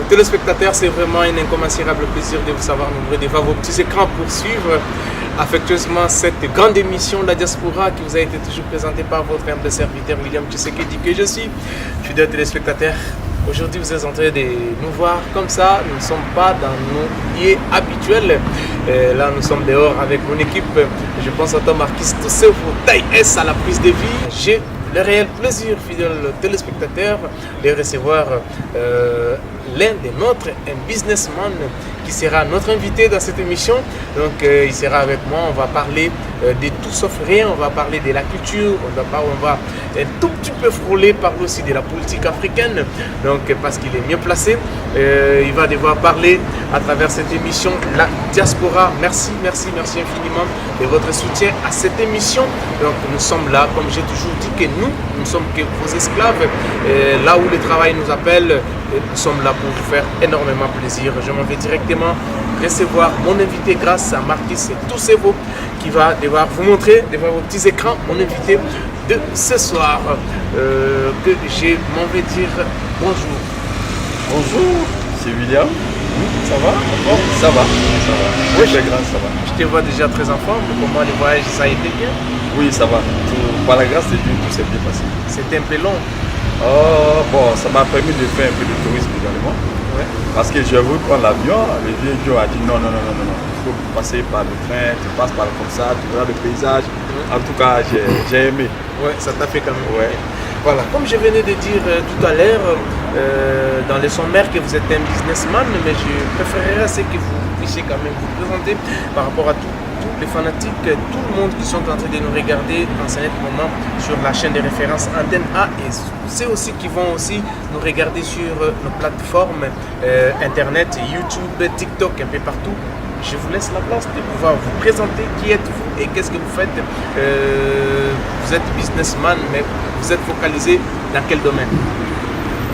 téléspectateurs, c'est vraiment un incommensurable plaisir de vous savoir nombreux devant vos petits écrans pour suivre affectueusement cette grande émission La Diaspora qui vous a été toujours présentée par votre humble serviteur William Tshisekedi que je suis. Fidèles téléspectateurs, aujourd'hui vous êtes en train de nous voir comme ça, nous ne sommes pas dans nos lieux habituels. Là nous sommes dehors avec mon équipe, je pense à Tom Marquis, tout ce taille S à la prise de vie. J'ai le réel plaisir, fidèles téléspectateurs, de recevoir l'un des nôtres, un businessman qui sera notre invité dans cette émission. Donc il sera avec moi, on va parler de tout sauf rien, on va parler de la culture, on va un tout petit peu frôler, parler aussi de la politique africaine, donc parce qu'il est mieux placé. Il va devoir parler à travers cette émission La Diaspora. Merci infiniment de votre soutien à cette émission. Donc nous sommes là, comme j'ai toujours dit, que nous sommes que vos esclaves. Là où le travail nous appelle, nous sommes là pour vous faire énormément plaisir. Je m'en vais directement recevoir mon invité grâce à Marquis et tous ces veaux qui va devoir vous montrer devant vos petits écrans mon invité de ce soir. Que je m'en vais dire bonjour. Bonjour, c'est William. Ça va? Bon, ça va. Oui, ça va. Je te vois déjà très en forme. Comment le voyage, ça a été bien? Oui, ça va. Par la grâce de Dieu, tout s'est bien passé. C'était un peu long. Oh, bon, ça m'a permis de faire un peu de tourisme également. Ouais. Parce que je voulu prendre l'avion, le vieux Joe a dit non. Il faut passer par le train, tu passes par comme ça, tu verras le paysage. En tout cas, j'ai aimé. Ouais, ça t'a fait quand même. Ouais. Voilà, comme je venais de dire tout à l'heure, dans le sommaire que vous êtes un businessman, mais je préférerais que vous puissiez quand même vous présenter par rapport à tous les fanatiques, tout le monde qui sont en train de nous regarder en ce moment sur la chaîne de référence Antenne A et ceux aussi qui vont aussi nous regarder sur nos plateformes internet, YouTube, TikTok, un peu partout. Je vous laisse la place de pouvoir vous présenter qui êtes-vous et qu'est-ce que vous faites. Vous êtes businessman, mais vous êtes focalisé dans quel domaine?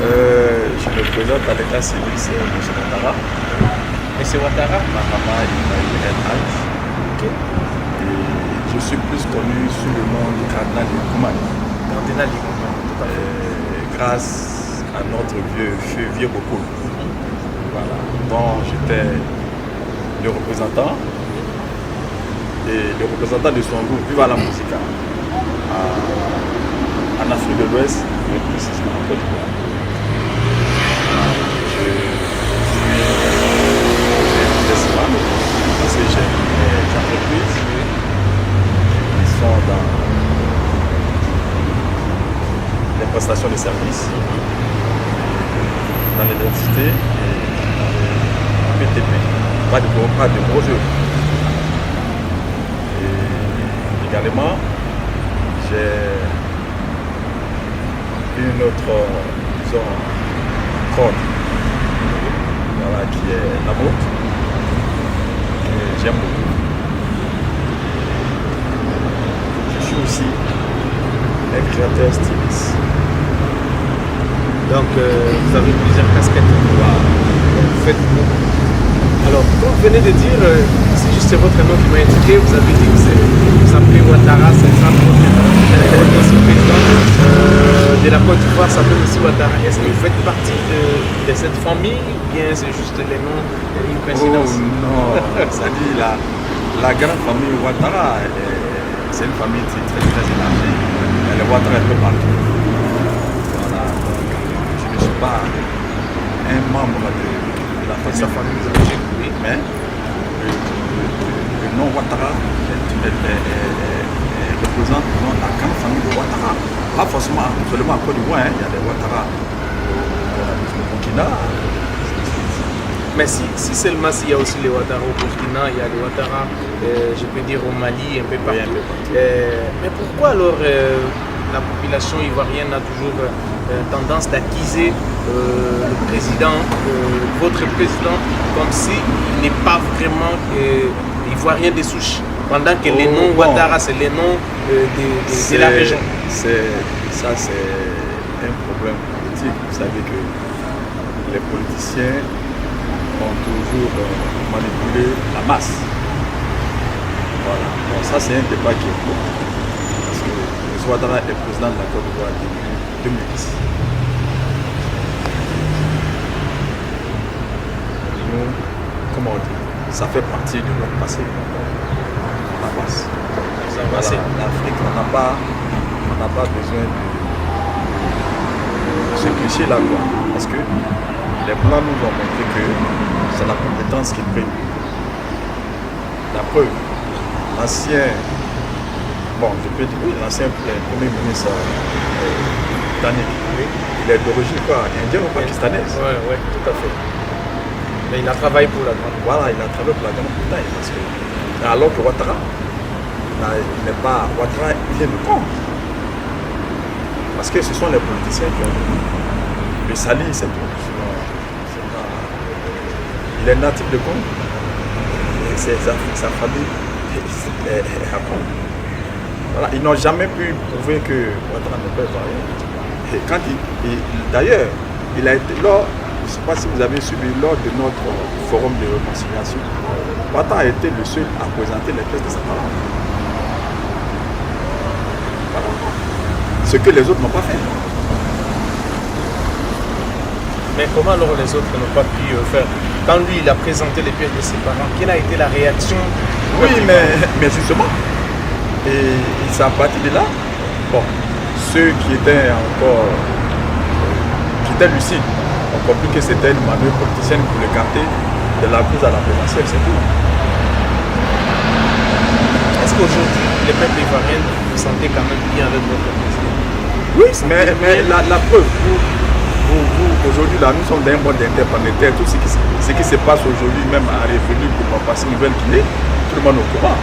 Je me présente à l'état civil, c'est M. Ouattara. M. Ouattara? Ma maman est Alpes. Okay. Et je suis plus connu sous le nom du cardinal Ligoumane. Cardinal Ligoumane, tout à fait. Grâce à notre vieux Boko. Voilà. Donc j'étais le représentant et le représentant de son groupe Viva la Musica en Afrique de l'Ouest, mais plus précisément en Côte d'Ivoire. Je suis businessman parce que j'ai des entreprises qui sont dans les prestations de services, dans l'identité et dans le PTP. Pas de gros œuvres. Et également, j'ai une autre, disons, corde, voilà, qui est la vôtre, que j'aime beaucoup. Je suis aussi un créateur styliste. Donc, vous avez plusieurs casquettes. Vous faites beaucoup. Alors, comme vous venez de dire, c'est juste votre nom qui m'a indiqué, vous avez dit que vous appelez Ouattara, c'est ça votre nom. Vous êtes aussi président de la Côte d'Ivoire, ça s'appelle aussi Ouattara. Est-ce que vous faites partie de cette famille ou bien c'est juste les noms, une coïncidence? Oh non, ça dit la grande famille Ouattara, c'est une famille très élargie. Elle est Ouattara un peu partout. Voilà, donc je ne suis pas un membre de la famille. Sa famille, vous avez oui. Mais le nom Ouattara représente la grande famille de Ouattara. Pas forcément seulement à Côte d'Ivoire, il y a des Ouattara au Burkina. Mais si seulement s'il y a aussi les Ouattara au Burkina, il y a les Ouattara, je peux dire au Mali, un peu partout. Mais pourquoi alors la population ivoirienne a toujours tendance d'accuser le président, votre président, comme s'il n'est pas vraiment ivoirien de souche, pendant que les noms Ouattara, c'est les noms de la région. Ça, c'est un problème politique. Vous savez que les politiciens ont toujours manipulé la masse. Voilà. Donc ça, c'est un débat qui est beau. Parce que M. Ouattara est président de la Côte d'Ivoire depuis 2010. nous, comment on dit, ça fait partie de notre passé. La masse. Voilà, l'Afrique, on n'a pas besoin de se cliché là, quoi. Parce que les Blancs nous ont montré que c'est la compétence qui prime. La preuve, l'ancien, l'ancien premier ministre britannique, il est d'origine quoi, indienne ou pakistanaise. Oui, tout à fait. Mais il a travaillé pour la Grande-Bretagne. Voilà, il a travaillé pour la Grande-Bretagne. Alors que Ouattara, il n'est pas. Ouattara, il vient de Congo. Parce que ce sont les politiciens qui ont. Le Sali, c'est tout. Il est natif de Congo. Et sa famille est à Congo. Voilà, ils n'ont jamais pu prouver que Ouattara ne peut pas rien. Et quand d'ailleurs, il a été là, je ne sais pas si vous avez suivi lors de notre forum de réconciliation, Ouattara a été le seul à présenter les pièces de sa parole. Voilà. Ce que les autres n'ont pas fait. Mais comment alors les autres n'ont pas pu faire? Quand lui, il a présenté les pièces de ses parents, quelle a été la réaction? Oui, mais justement, et ça a parti de là. Bon, ceux qui étaient lucides ont compris que c'était une manœuvre politicienne pour le capter de la cause à la présidentielle, c'est tout. Est-ce qu'aujourd'hui, les peuples ivoiriens vous sentez quand même bien avec votre président? Oui, mais la preuve, vous, aujourd'hui, là, nous sommes dans un monde interplanétaire. Tout ce qui se passe aujourd'hui, même à République ou en passant Nouvelle-Guinée, tout le monde est au courant.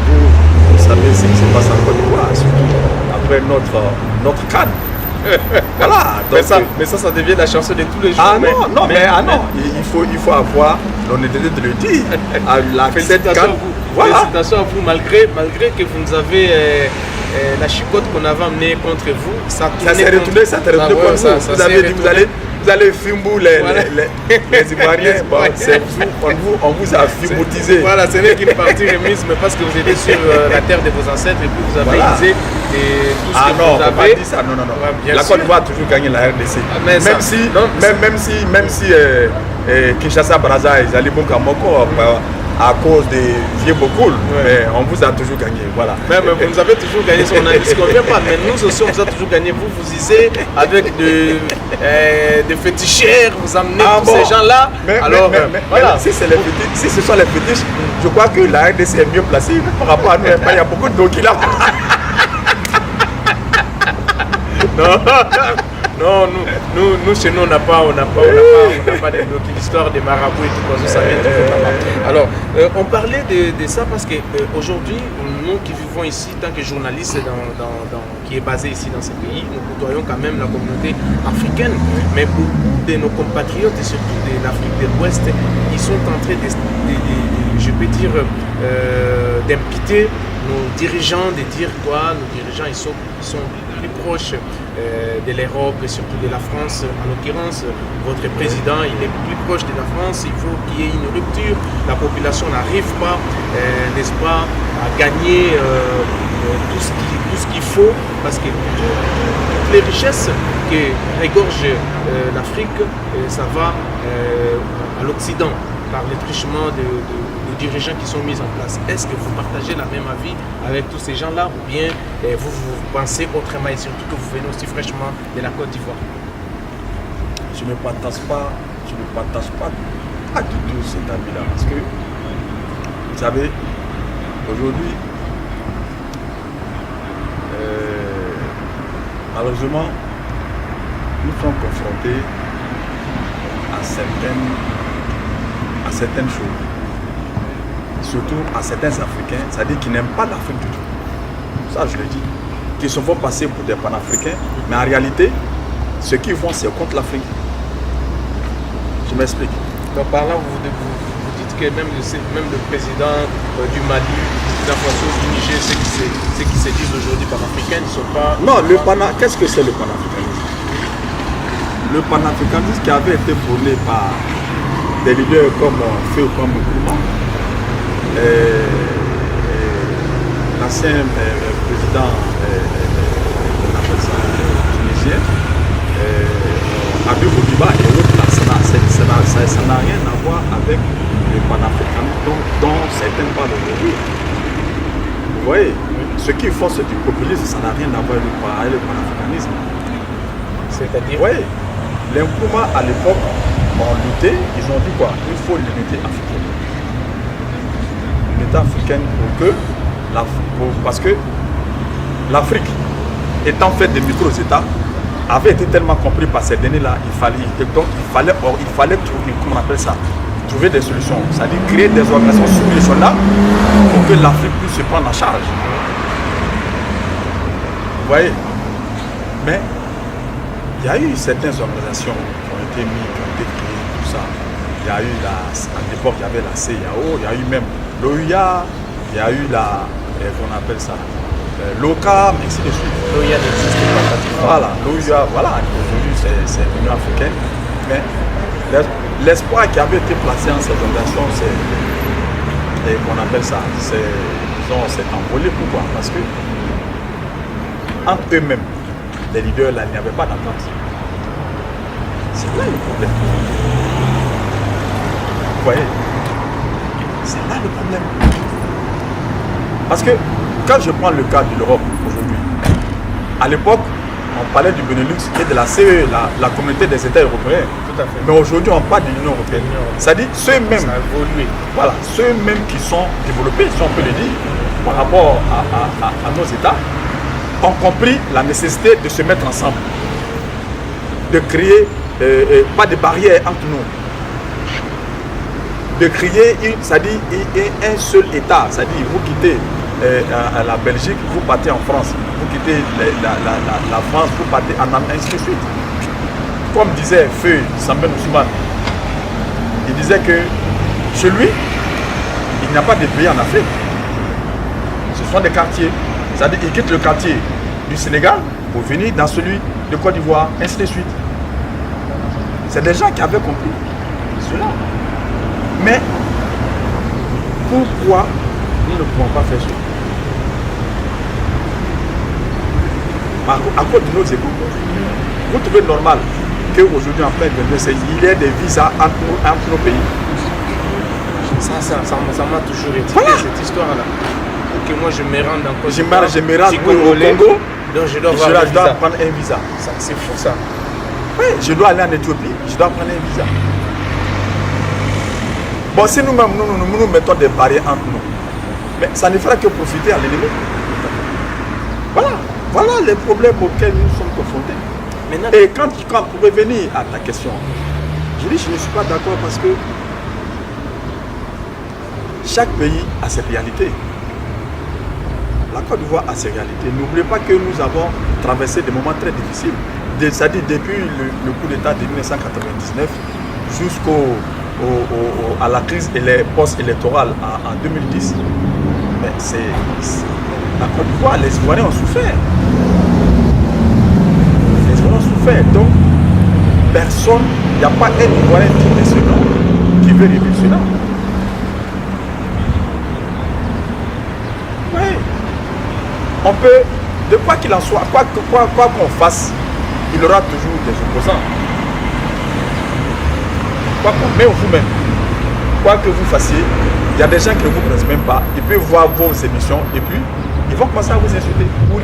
Vous savez ce qui se passe en Côte d'Ivoire, surtout après notre cadre. Voilà. Donc, mais ça devient la chanson de tous les jours. Ah non, il faut avoir l'honnêteté de le dire. Félicitations à vous. Voilà. Félicitations à vous, malgré que vous nous avez la chicote qu'on avait amenée contre vous. Ça s'est retourné contre vous. Vous avez dit vous allez fimbo les Ivoiriens. Bon, on vous a fimbotisé. Voilà, ce n'est qu'une partie remise, mais parce que vous étiez sur la terre de vos ancêtres et puis vous avez usé tout ce que vous avez. Pas dit ça. Non. La Côte d'Ivoire a toujours gagné la RDC. Même si Kinshasa, Brazza et Zali Kamoko à cause des vieux Bokoul, mais on vous a toujours gagné, voilà. Mais vous nous avez toujours gagné, on ne disconvient pas, mais nous aussi on vous a toujours gagné. Vous usez avec de fétichères, vous amenez tous ces gens-là. Alors, voilà. Si ce sont les fétiches, je crois que la RDC est mieux placée par rapport à nous. Il y a beaucoup de doki là. Non, nous chez nous on n'a pas l'histoire des marabouts et tout ça vient toujours là-bas. Alors, on parlait de ça parce que aujourd'hui, nous qui vivons ici, tant que journalistes qui est basé ici dans ce pays, nous côtoyons quand même la communauté africaine, mais beaucoup de nos compatriotes et surtout de l'Afrique de l'Ouest, ils sont en train je peux dire, d'imputer nos dirigeants, de dire quoi, nos dirigeants ils sont plus proches de l'Europe et surtout de la France. En l'occurrence, votre président, il est plus proche de la France. Il faut qu'il y ait une rupture. La population n'arrive pas, n'est-ce pas, à gagner tout ce qu'il faut, parce que toutes les richesses que regorge l'Afrique, ça va à l'Occident par le truchement de dirigeants qui sont mis en place. Est-ce que vous partagez la même avis avec tous ces gens-là ou bien vous pensez autrement et surtout que vous venez aussi fraîchement de la Côte d'Ivoire? Je ne partage pas du tout cet avis-là parce que vous savez, aujourd'hui, malheureusement, nous sommes confrontés à certaines choses. Surtout à certains Africains, c'est-à-dire qui n'aiment pas l'Afrique du tout. Ça, je le dis. Qui se font passer pour des panafricains, mais en réalité, ce qu'ils font, c'est contre l'Afrique. Je m'explique. Donc par là, vous dites que même le président du Mali, le président François du Niger, ceux qui se disent aujourd'hui panafricains, ils ne sont pas... Non, qu'est-ce que c'est le panafricanisme? Le panafricanisme qui avait été prôné par des leaders comme Feu comme Nkrumah, l'ancien président tunisien, Abdou Bourguiba et autres, ça n'a rien à voir avec le panafricanisme dont certains parlent aujourd'hui. Vous voyez, ce qu'ils font, c'est du populisme, ça n'a rien à voir avec le panafricanisme. C'est-à-dire? Oui, les Nkrumah à l'époque ont lutté, ils ont dit quoi? Il faut l'unité africaine. L'unité africaine parce que l'Afrique, étant faite de micro-États, avait été tellement compris par ces derniers-là, il fallait trouver, comment on appelle ça, trouver des solutions, c'est-à-dire créer des organisations sous-régionales pour que l'Afrique puisse se prendre en charge. Vous voyez? Mais il y a eu certaines organisations qui ont été mises, qui ont été créées, tout ça. Il y a eu à l'époque, il y avait la CIAO, il y a eu même l'OUA, il y a eu qu'on appelle ça, l'OCAM, ainsi de suite. L'OUA n'existe pas pratiquement. Voilà, l'OUA, voilà, aujourd'hui c'est l'Union africaine. Mais l'espoir qui avait été placé en cette organisation, c'est qu'on appelle ça, c'est envolé. Pourquoi? Parce que entre eux-mêmes, les leaders là, il n'y avait pas d'entente. C'est là le problème. Vous voyez? C'est là le problème. Parce que quand je prends le cas de l'Europe aujourd'hui, à l'époque, on parlait du Benelux et de la CE, la communauté des États européens. Tout à fait. Mais aujourd'hui, on parle de l'Union européenne. C'est-à-dire ceux-mêmes, ça a évolué. voilà, ceux-mêmes qui sont développés, si on peut le dire, par rapport à nos États, ont compris la nécessité de se mettre ensemble, de créer pas de barrières entre nous, de créer c'est-à-dire un seul État, c'est-à-dire vous quittez la Belgique, vous partez en France, vous quittez la France, vous partez en Allemagne, ainsi de suite. Comme disait Feu Sambel Ousmane, il disait que chez lui, il n'y a pas de pays en Afrique. Ce sont des quartiers. C'est-à-dire qu'il quitte le quartier du Sénégal pour venir dans celui de Côte d'Ivoire, ainsi de suite. C'est des gens qui avaient compris cela. Mais pourquoi nous ne pouvons pas faire cela? À cause de nos égaux. Vous trouvez normal qu'aujourd'hui, en plein 22, il y ait des visas entre nos pays? Ça m'a toujours été voilà. Cette histoire-là. Que moi je me rende en Côte d'Ivoire, je me rends au Congolais, Congo, donc je dois prendre un visa. C'est fou ça. Oui, je dois aller en Éthiopie, je dois prendre un visa. Bon, si nous-mêmes nous mettons des barrières entre nous, mais ça ne fera que profiter à l'ennemi. Voilà les problèmes auxquels nous sommes confrontés. Maintenant, et quand pour revenir à ta question, je dis je ne suis pas d'accord parce que chaque pays a ses réalités. La Côte d'Ivoire a ses réalités. N'oubliez pas que nous avons traversé des moments très difficiles. C'est-à-dire depuis le coup d'État de 1999 jusqu'à la crise post-électorale en 2010. Mais la Côte d'Ivoire, les Ivoiriens ont souffert. Les Ivoiriens ont souffert. Donc, personne, il n'y a pas un Ivoirien digne de ce nom qui veut revivre cela. Oui. On peut, de quoi qu'il en soit, quoi qu'on fasse, il y aura toujours des opposants. Quoi qu'on met vous-même, quoi que vous fassiez, il y a des gens qui ne vous connaissent même pas, ils peuvent voir vos émissions et puis ils vont commencer à vous insulter. Pour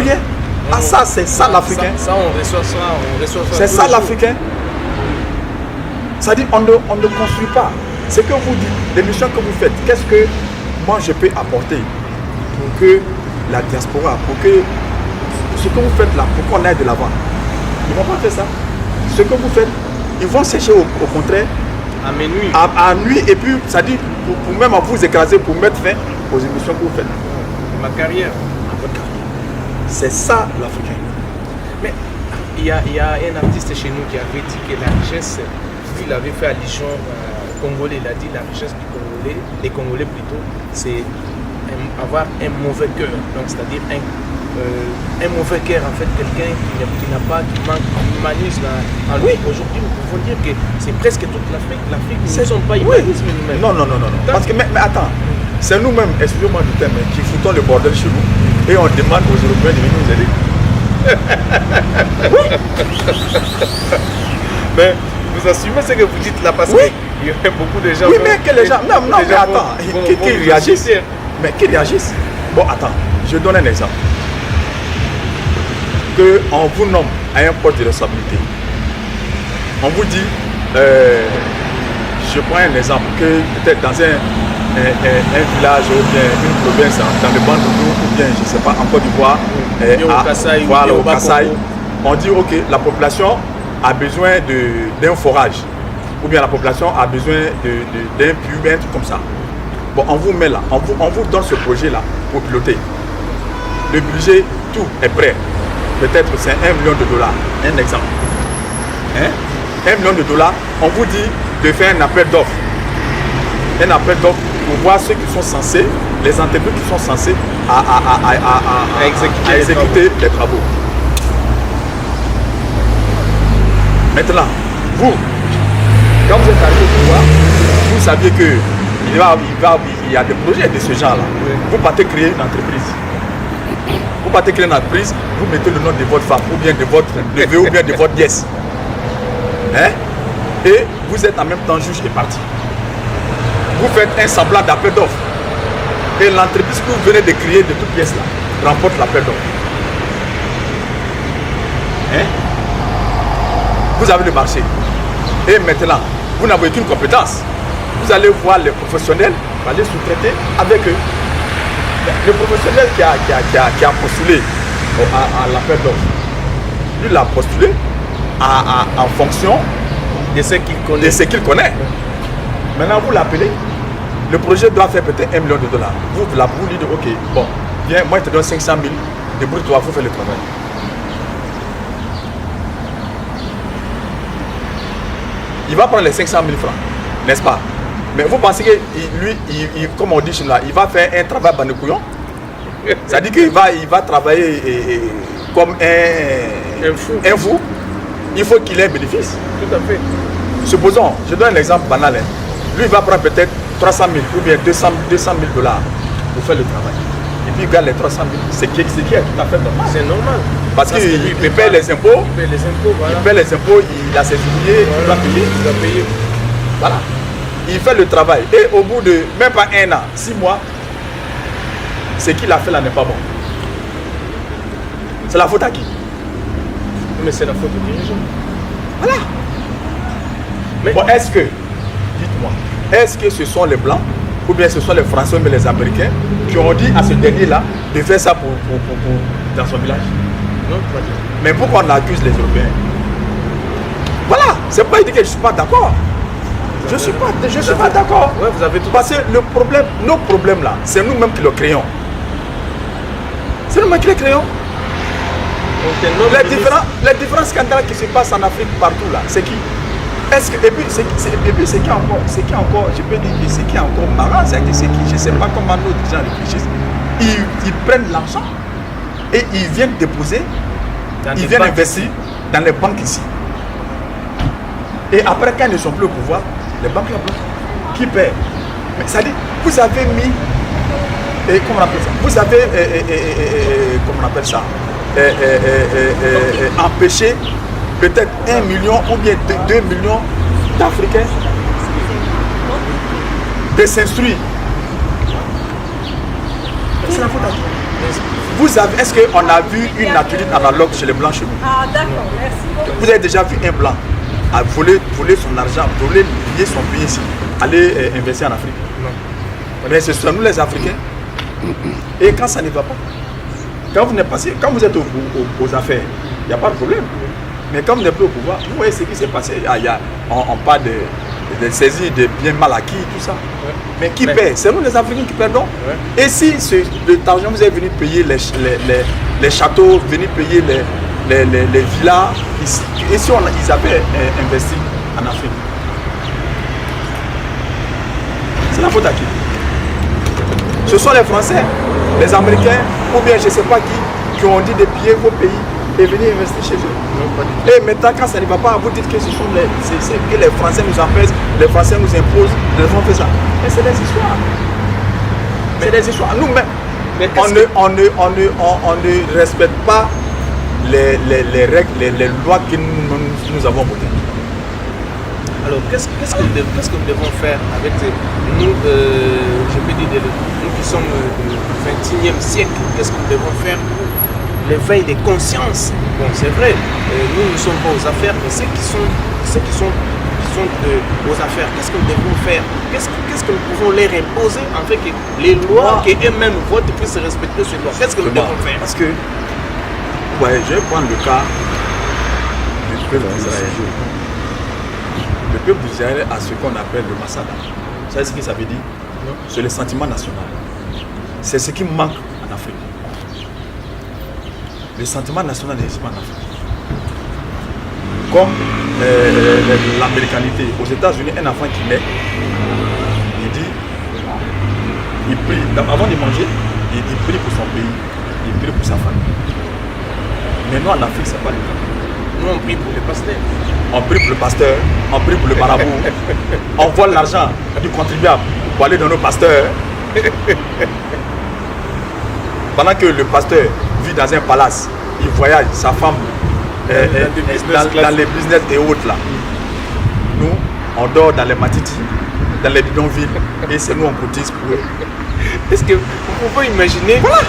rien. Ah ça, c'est ça l'Africain. Ça, on reçoit ça. C'est ça l'Africain. C'est-à-dire on ne construit pas. Ce que vous dites, l'émission que vous faites, qu'est-ce que moi je peux apporter pour que la diaspora, pour que ce que vous faites là, pour qu'on aille de l'avant. Ils ne vont pas faire ça. Ce que vous faites, ils vont sécher au contraire. À nuit. Et puis, ça dit, pour même vous écraser, pour mettre fin aux émissions que vous faites. Ma carrière. Votre carrière. C'est ça l'Africain. Mais il y a un artiste chez nous qui avait dit que la richesse, lui, il avait fait allusion au Congolais. Il a dit la richesse du Congolais, des Congolais plutôt, c'est avoir un mauvais cœur. Donc, c'est-à-dire un mauvais cœur, en fait, quelqu'un qui n'a pas, qui manque d'humanisme en lui. Aujourd'hui, nous pouvons dire que c'est presque toute l'Afrique. L'Afrique, nous ne sommes pas humanisme nous-mêmes. Non. Parce que, mais attends, c'est nous-mêmes, excusez-moi du terme, qui foutons le bordel chez nous et on demande aux Européens de venir nous aider. Oui. Mais Vous assumez ce que vous dites là parce Oui. qu'il y a beaucoup de gens. Oui, mais que les gens. Non, non, mais attends. Qui réagissent. insulter. Mais qui réagissent. Bon, attends. Je donne un exemple. On vous nomme à un poste de responsabilité. On vous dit, je prends un exemple, que peut-être dans un village ou bien une province, dans le Bandundu ou bien, je ne sais pas, en Côte d'Ivoire, au Kasaï, voilà, ou au bien au Kasaï, Bakongo. on dit, ok, la population a besoin d'un forage, ou bien la population a besoin d'un puits, un truc comme ça. Bon, on vous met là, on vous donne ce projet-là pour piloter. Le budget, tout est prêt. Peut-être c'est $1 million, un exemple. Hein? $1 million, on vous dit de faire un appel d'offres. Un appel d'offres pour voir ceux qui sont censés, les entreprises qui sont censées à exécuter les travaux. Maintenant, vous, quand vous êtes arrivé au pouvoir, vous saviez que il y a des projets de ce genre-là. Oui. Vous partez créer une entreprise. Vous partez créer une entreprise, vous mettez le nom de votre femme, ou bien de votre neveu, ou bien de votre nièce. Hein? Et vous êtes en même temps juge et parti. Vous faites un semblant d'appel d'offres. Et l'entreprise que vous venez de créer de toute pièce là remporte l'appel d'offres. Hein? Vous avez le marché. Et maintenant, vous n'avez aucune compétence. Vous allez voir les professionnels, vous allez sous-traiter avec eux. Le professionnel qui a postulé à l'appel d'offres, lui l'a postulé en fonction De ce qu'il connaît. de ce qu'il connaît. Maintenant, vous l'appelez, le projet doit faire peut-être $1 million. Vous lui dites, ok, bon, viens, moi je te donne 500 000, débrouille-toi, il faut faire le travail. Il va prendre les 500 000 francs, n'est-ce pas? Mais vous pensez que lui, comme on dit chez nous, il va faire un travail banecouillon? C'est-à-dire qu'il va travailler comme un fou. Il faut qu'il ait un bénéfice. Tout à fait. Supposons, je donne un exemple banal. Hein. Lui, il va prendre peut-être 300 000 ou bien 200 000 dollars pour faire le travail. Et puis il gagne les 300 000. Ce qui est tout à fait normal. C'est normal. Parce qu'il lui, paie les impôts. Il paie les impôts, voilà. Il paie les impôts, il a ses ouvriers, il doit payer. Il doit payer. Voilà. Il fait le travail. Et au bout de même pas 1 an, 6 mois, ce qu'il a fait là n'est pas bon. C'est la faute à qui? Mais c'est la faute du dirigeant. Voilà. Mais bon, est-ce que, dites-moi, est-ce que ce sont les Blancs ou bien ce sont les Français ou les Américains qui ont dit à ce dernier-là de faire ça dans son village? non, pas du tout. Mais pourquoi on accuse les Européens? Voilà, c'est pas dire que je ne suis pas d'accord. Je ne suis pas d'accord. Ouais, vous avez tout. Parce que le problème, nos problèmes là, c'est nous-mêmes qui les créons. C'est nous-mêmes qui les créons. Les différents scandales qui se passent en Afrique partout là, c'est qui? Est-ce que, et puis c'est qui encore, je peux dire, c'est qui encore marrant, c'est qui, je ne sais pas comment nos gens réfléchissent. Ils prennent l'argent et ils viennent déposer, ils viennent investir dans les banques ici. Et après, quand ils ne sont plus au pouvoir, les banques là-bas, qui paient? Mais ça dit, vous avez mis, comment on appelle ça? Vous avez, comment on appelle ça? Empêcher peut-être 1 million ou bien 2 millions d'Africains de s'instruire. C'est la faute à qui? Vous avez, est-ce qu'on a vu une attitude analogue chez les Blancs chez nous? Ah d'accord, merci beaucoup. Vous avez déjà vu un Blanc à voler son argent, voler son pays ici, aller investir en Afrique? Non. Mais ce sont nous les Africains. Et quand ça ne va pas, quand vous êtes aux affaires, il n'y a pas de problème. Mais comme vous n'êtes plus au pouvoir, vous voyez ce qui s'est passé. On parle de saisie de biens mal acquis, tout ça. Ouais. Mais qui paie? C'est nous les Africains qui perdons. Ouais. Et si cet argent, vous êtes venu payer les châteaux, venu payer les villas, ici, et si ils avaient investi en Afrique? C'est la faute à qui? Ce sont les Français, les Américains, ou bien je ne sais pas qui ont dit de piller vos pays et venir investir chez eux. Non, pas du tout. Et maintenant, quand ça ne va pas, vous dites que ce sont que les Français nous empêchent, les Français nous imposent, les Français font ça. Mais c'est des histoires. C'est des histoires. Nous-mêmes, on ne respecte pas les règles, les lois que nous avons votées. Alors, qu'est-ce que nous devons faire avec nous, je peux dire, nous qui sommes du 21e siècle, qu'est-ce que nous devons faire pour l'éveil des consciences? Bon, c'est vrai, nous ne sommes pas aux affaires, mais ceux qui sont aux affaires, qu'est-ce que nous devons faire? Qu'est-ce que nous pouvons leur imposer en fait que les lois qu'eux-mêmes votent puissent respecter ces lois? Qu'est-ce que nous devons faire? Parce que, je vais prendre le cas du peuple d'Israël. Le peuple d'Israël a ce qu'on appelle le Massada. Vous savez ce que ça veut dire? C'est le sentiment national. C'est ce qui manque en Afrique. Le sentiment national n'existe pas en Afrique. Comme l'américanité. Aux États-Unis, un enfant qui naît, il prie, avant de manger, il prie pour son pays, il prie pour sa famille. Mais nous en Afrique, ce n'est pas le cas. Nous on prie pour les pasteurs. On prie pour le pasteur, on prie pour le marabout, on vole l'argent du contribuable pour aller dans nos pasteurs. Pendant que le pasteur vit dans un palace, il voyage, sa femme dans les business et autres là. Nous, on dort dans les matitis, dans les bidonvilles, et c'est nous on cotise pour eux. Est-ce que vous pouvez imaginer? Voilà.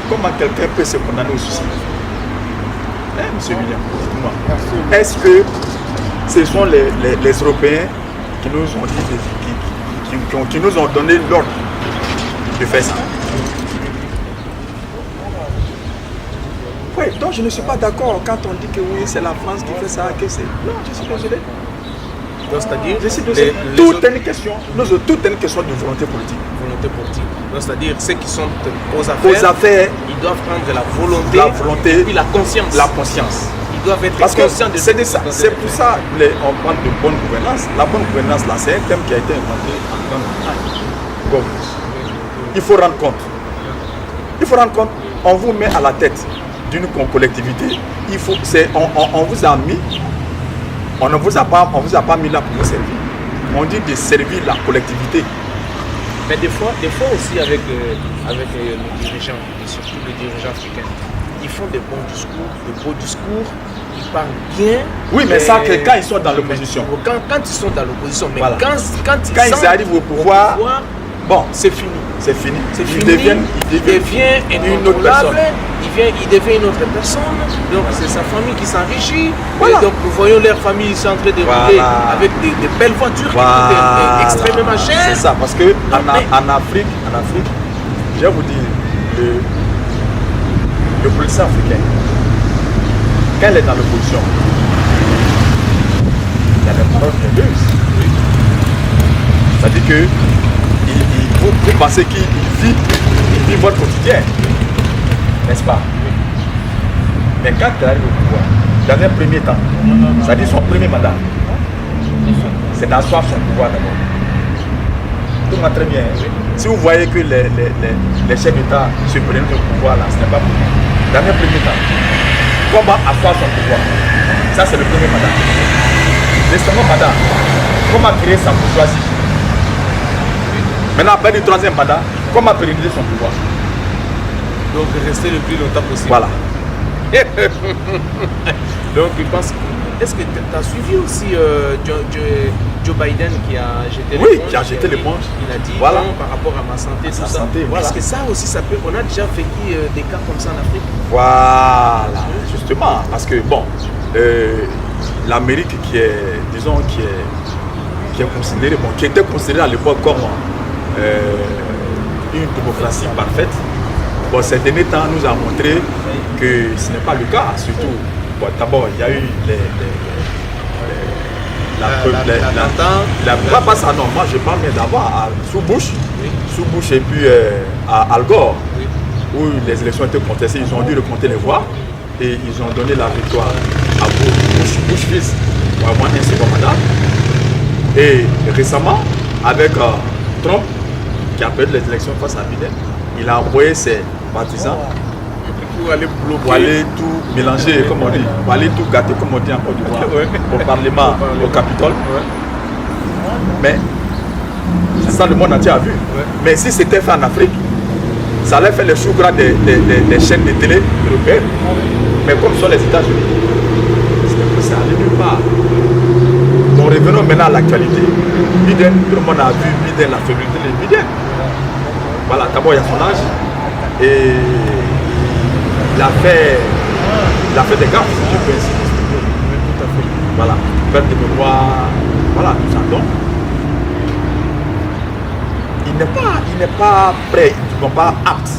Comment quelqu'un peut se condamner au suicide? Monsieur William, dites-moi. Est-ce que ce sont les Européens qui nous ont dit, qui nous ont donné l'ordre de faire ça? Oui, donc je ne suis pas d'accord quand on dit que oui, c'est la France qui fait ça, que c'est... Non, je suis désolé. C'est-à-dire, tout est une question de volonté politique. Volonté politique. C'est-à-dire, ceux qui sont aux affaires, ils doivent prendre la volonté et puis la conscience. La conscience. Ils doivent être conscients de ça. C'est pour ça qu'on parle de bonne gouvernance. La bonne gouvernance, là, c'est un thème qui a été inventé en Grande-Bretagne. Il faut rendre compte. Il faut rendre compte. On vous met à la tête d'une collectivité. On vous a mis. On ne vous a pas mis là pour vous servir. On dit de servir la collectivité. Mais des fois aussi avec les dirigeants, et surtout les dirigeants africains, ils font des bons discours, de beaux discours, ils parlent bien. Oui, mais ça, que quand ils sont dans l'opposition. Quand ils sont dans l'opposition, mais voilà. quand ils arrivent au pouvoir, bon, c'est fini. C'est fini. Il devient une autre personne. Il devient une autre personne. Donc c'est sa famille qui s'enrichit. Voilà. Donc nous voyons leur famille sont en train de rouler avec des belles voitures qui coûtent extrêmement cher. C'est ça, parce que en Afrique, je vais vous dire, le politicien africain, quand il est dans l'opposition, il y a des paroles nerveuses. C'est-à-dire que vous pensez qu'il vit votre quotidien, n'est-ce pas? Mais quand il arrive au pouvoir, dans un premier temps, c'est-à-dire son premier mandat, c'est d'asseoir son pouvoir d'abord. Tout va très bien. Si vous voyez que les chefs d'État se prennent le pouvoir là, ce n'est pas pour vous. Dans un premier temps, comment asseoir son pouvoir? Ça, c'est le premier mandat. Le second mandat, comment créer sa bourgeoisie? Maintenant, après le troisième mandat, comment pérenniser son pouvoir? Donc, rester le plus longtemps possible. Voilà. Donc, je pense. Est-ce que tu as suivi aussi Joe Biden qui a jeté l'éponge? Oui, qui a jeté l'éponge. Il a dit voilà. Non, par rapport à ma santé, tout ça. Santé, voilà. Est-ce que ça aussi, ça peut. On a déjà vécu des cas comme ça en Afrique? Voilà, justement. Parce que, bon, l'Amérique qui est, disons, qui est considérée, bon, qui était considérée à l'époque comme une démocratie parfaite. Bon, ces derniers temps nous a montré que ce n'est pas le cas, surtout. Bon, d'abord, il y a eu pas ça, non, moi je parle mais d'abord sous Bush et puis à Al Gore, où les élections étaient contestées, ils ont dû recompter les voix et ils ont donné la victoire à Bush fils pour avoir un second mandat. Et récemment, avec Trump, qui a perdu les élections face à Biden, il a envoyé ses partisans pour aller bloquer, pour aller tout mélanger, comme on dit, pour aller tout gâter, comme on dit en Côte d'Ivoire, au Parlement, au Capitole. Mais c'est ça le monde entier a vu. Mais si c'était fait en Afrique, ça allait faire le sous-gras des chaînes de télé européennes. Mais comme sont les États-Unis, c'est allé nulle part. Bon, revenons maintenant à l'actualité. Biden, tout le monde a vu Biden, la fébrilité de Biden. Voilà, d'abord il y a son âge et il a fait des gaffes, si je peux ainsi dire. Tout à fait. Voilà, perte de mémoire, voilà, tout ça. Donc, il n'est pas prêt, ils ne sont pas aptes.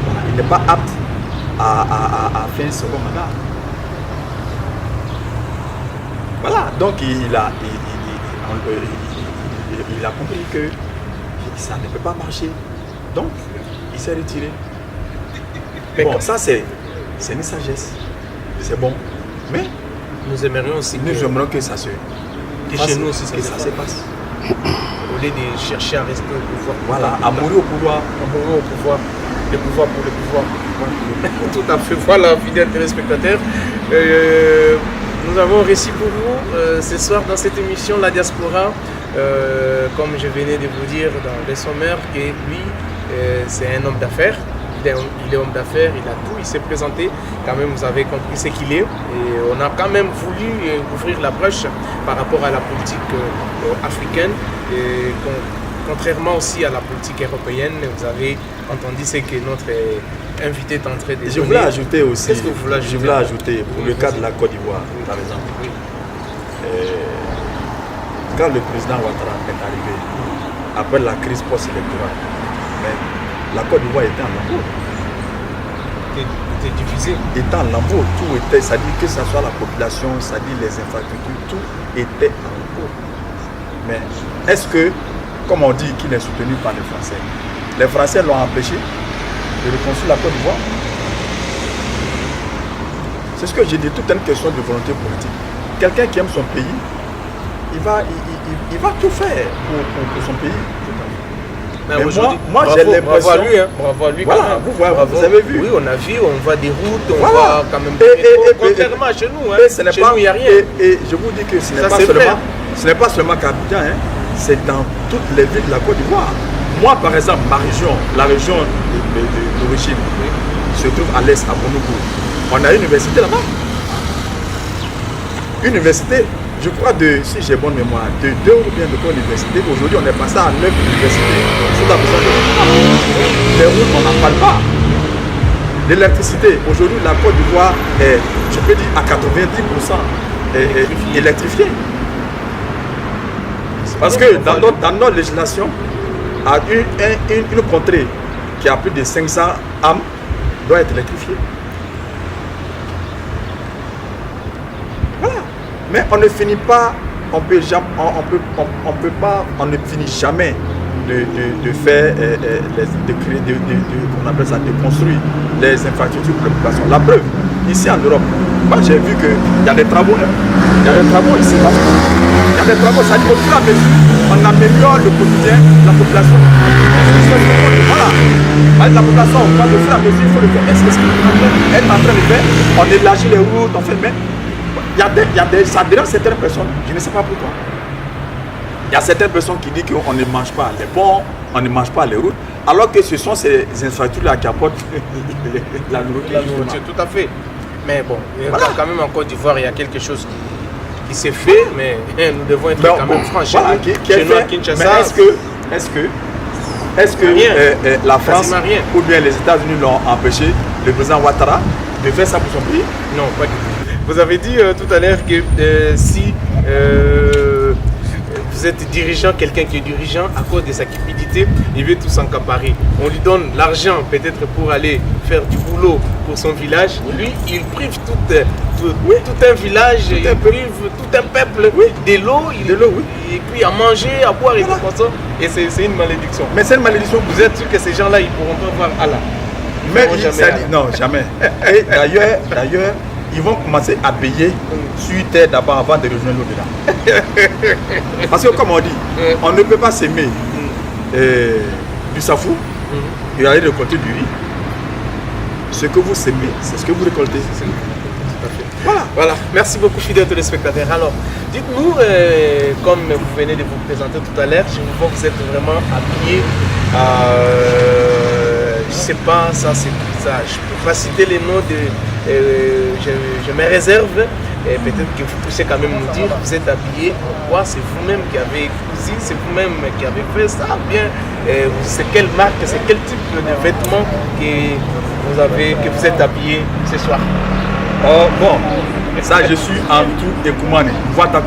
Voilà, il n'est pas apte à faire un second mandat. Voilà, donc il a compris que ça ne peut pas marcher. Donc, il s'est retiré. Mais bon, ça c'est une sagesse. C'est bon. Mais nous aimerions aussi que ça se chez nous aussi que ça se passe. Au lieu de chercher à rester au pouvoir. Voilà, à mourir au pouvoir. À mourir au pouvoir. Le pouvoir pour le pouvoir. Tout à fait. Voilà, fidèles téléspectateurs. Nous avons un récit pour vous ce soir dans cette émission La Diaspora. Comme je venais de vous dire dans les sommaires, que lui, c'est un homme d'affaires. Il est homme d'affaires, il a tout, il s'est présenté. Quand même, vous avez compris ce qu'il est. Et on a quand même voulu ouvrir la brèche par rapport à la politique africaine. Et contrairement aussi à la politique européenne, vous avez entendu ce que notre invité est en train de dire. Je voulais ajouter aussi, qu'est-ce que vous voulez ajouter? Je voulais ajouter pour le cas de la Côte d'Ivoire, par exemple. Oui. Quand le président Ouattara est arrivé, après la crise post-électorale, la Côte d'Ivoire était en lambeaux. Était divisé. Était en lambeaux, tout était, ça dit que ce soit la population, ça dit les infrastructures, tout était en lambeaux. Mais est-ce que, comme on dit qu'il est soutenu par les Français, les Français l'ont empêché de reconstruire la Côte d'Ivoire? C'est ce que j'ai dit, toute une question de volonté politique. Quelqu'un qui aime son pays, il va tout faire pour son pays. Mais moi j'ai l'impression... Bravo à lui, hein. Bravo à lui. Voilà, vous avez vu. Oui, on a vu, on voit des routes, on voilà. voit quand même contrairement à chez nous. Hein. Chez nous, il n'y a rien. Et je vous dis que ce n'est pas seulement qu'Abidjan, hein, c'est dans toutes les villes de la Côte d'Ivoire. Moi, par exemple, ma région, la région d'origine, se trouve à l'est, à Bonougou. On a une université là-bas. Une université, je crois, si j'ai bonne mémoire, de 2 ou bien de 3 universités. Aujourd'hui, on est passé à 9 universités. On a besoin de les routes, on n'en parle pas. L'électricité, aujourd'hui, la Côte d'Ivoire est, je peux dire, à 90% électrifiée. Parce que dans notre législation, une contrée qui a plus de 500 âmes doit être électrifiée. Voilà. Mais on ne finit pas, on ne finit jamais de faire, on appelle ça, de construire les infrastructures pour la population. La preuve, ici en Europe, moi j'ai vu qu'il y a des travaux, il y a des travaux ici. Il y a des travaux, ça dit au fur et à mesure, on améliore le quotidien de la population. Voilà. La population, on va le faire à mesure, il faut le faire. Est-ce que elle est en train de faire? On élargit les routes, on fait mais. Ça dérange certaines personnes, je ne sais pas pourquoi. Il y a certaines personnes qui disent qu'on ne mange pas les ponts, on ne mange pas les routes, alors que ce sont ces infrastructures-là qui apportent la nourriture. Tout à fait. Mais bon, voilà. Quand même en Côte d'Ivoire, il y a quelque chose qui s'est fait, mais nous devons être quand même francs. Voilà, chez nous, à Kinshasa, mais est-ce que la France ou bien les États-Unis l'ont empêché, le président Ouattara, de faire ça pour son pays? Non, pas du tout. Vous avez dit tout à l'heure que si vous êtes dirigeant, quelqu'un qui est dirigeant, à cause de sa cupidité, il veut tout s'encaparer. On lui donne l'argent peut-être pour aller faire du boulot pour son village. Lui, il prive tout un village, il prive tout un peuple de l'eau, et puis à manger, à boire et tout ça. Et c'est une malédiction. Mais c'est une malédiction. Vous êtes sûr que ces gens-là, ils ne pourront pas voir Allah? Mais non, jamais. Et d'ailleurs, ils vont commencer à payer sur terre d'abord avant de rejoindre l'au-delà. Parce que comme on dit, on ne peut pas s'aimer du safou et aller récolter du riz. Ce que vous semez, c'est ce que vous récoltez. Voilà. Merci beaucoup, fidèles téléspectateurs. Alors, dites-nous, comme vous venez de vous présenter tout à l'heure, je vous vois que vous êtes vraiment habillé. Je sais pas, ça c'est ça. Je ne peux pas citer les noms je me réserve, Et peut-être que vous puissiez quand même nous dire, vous êtes habillé en quoi? C'est vous-même qui avez cousu, c'est vous-même qui avez fait ça? Bien, c'est quelle marque, c'est quel type de vêtements que vous êtes habillé ce soir? Oh, bon, ça je suis en tout Ekumane. Voilà,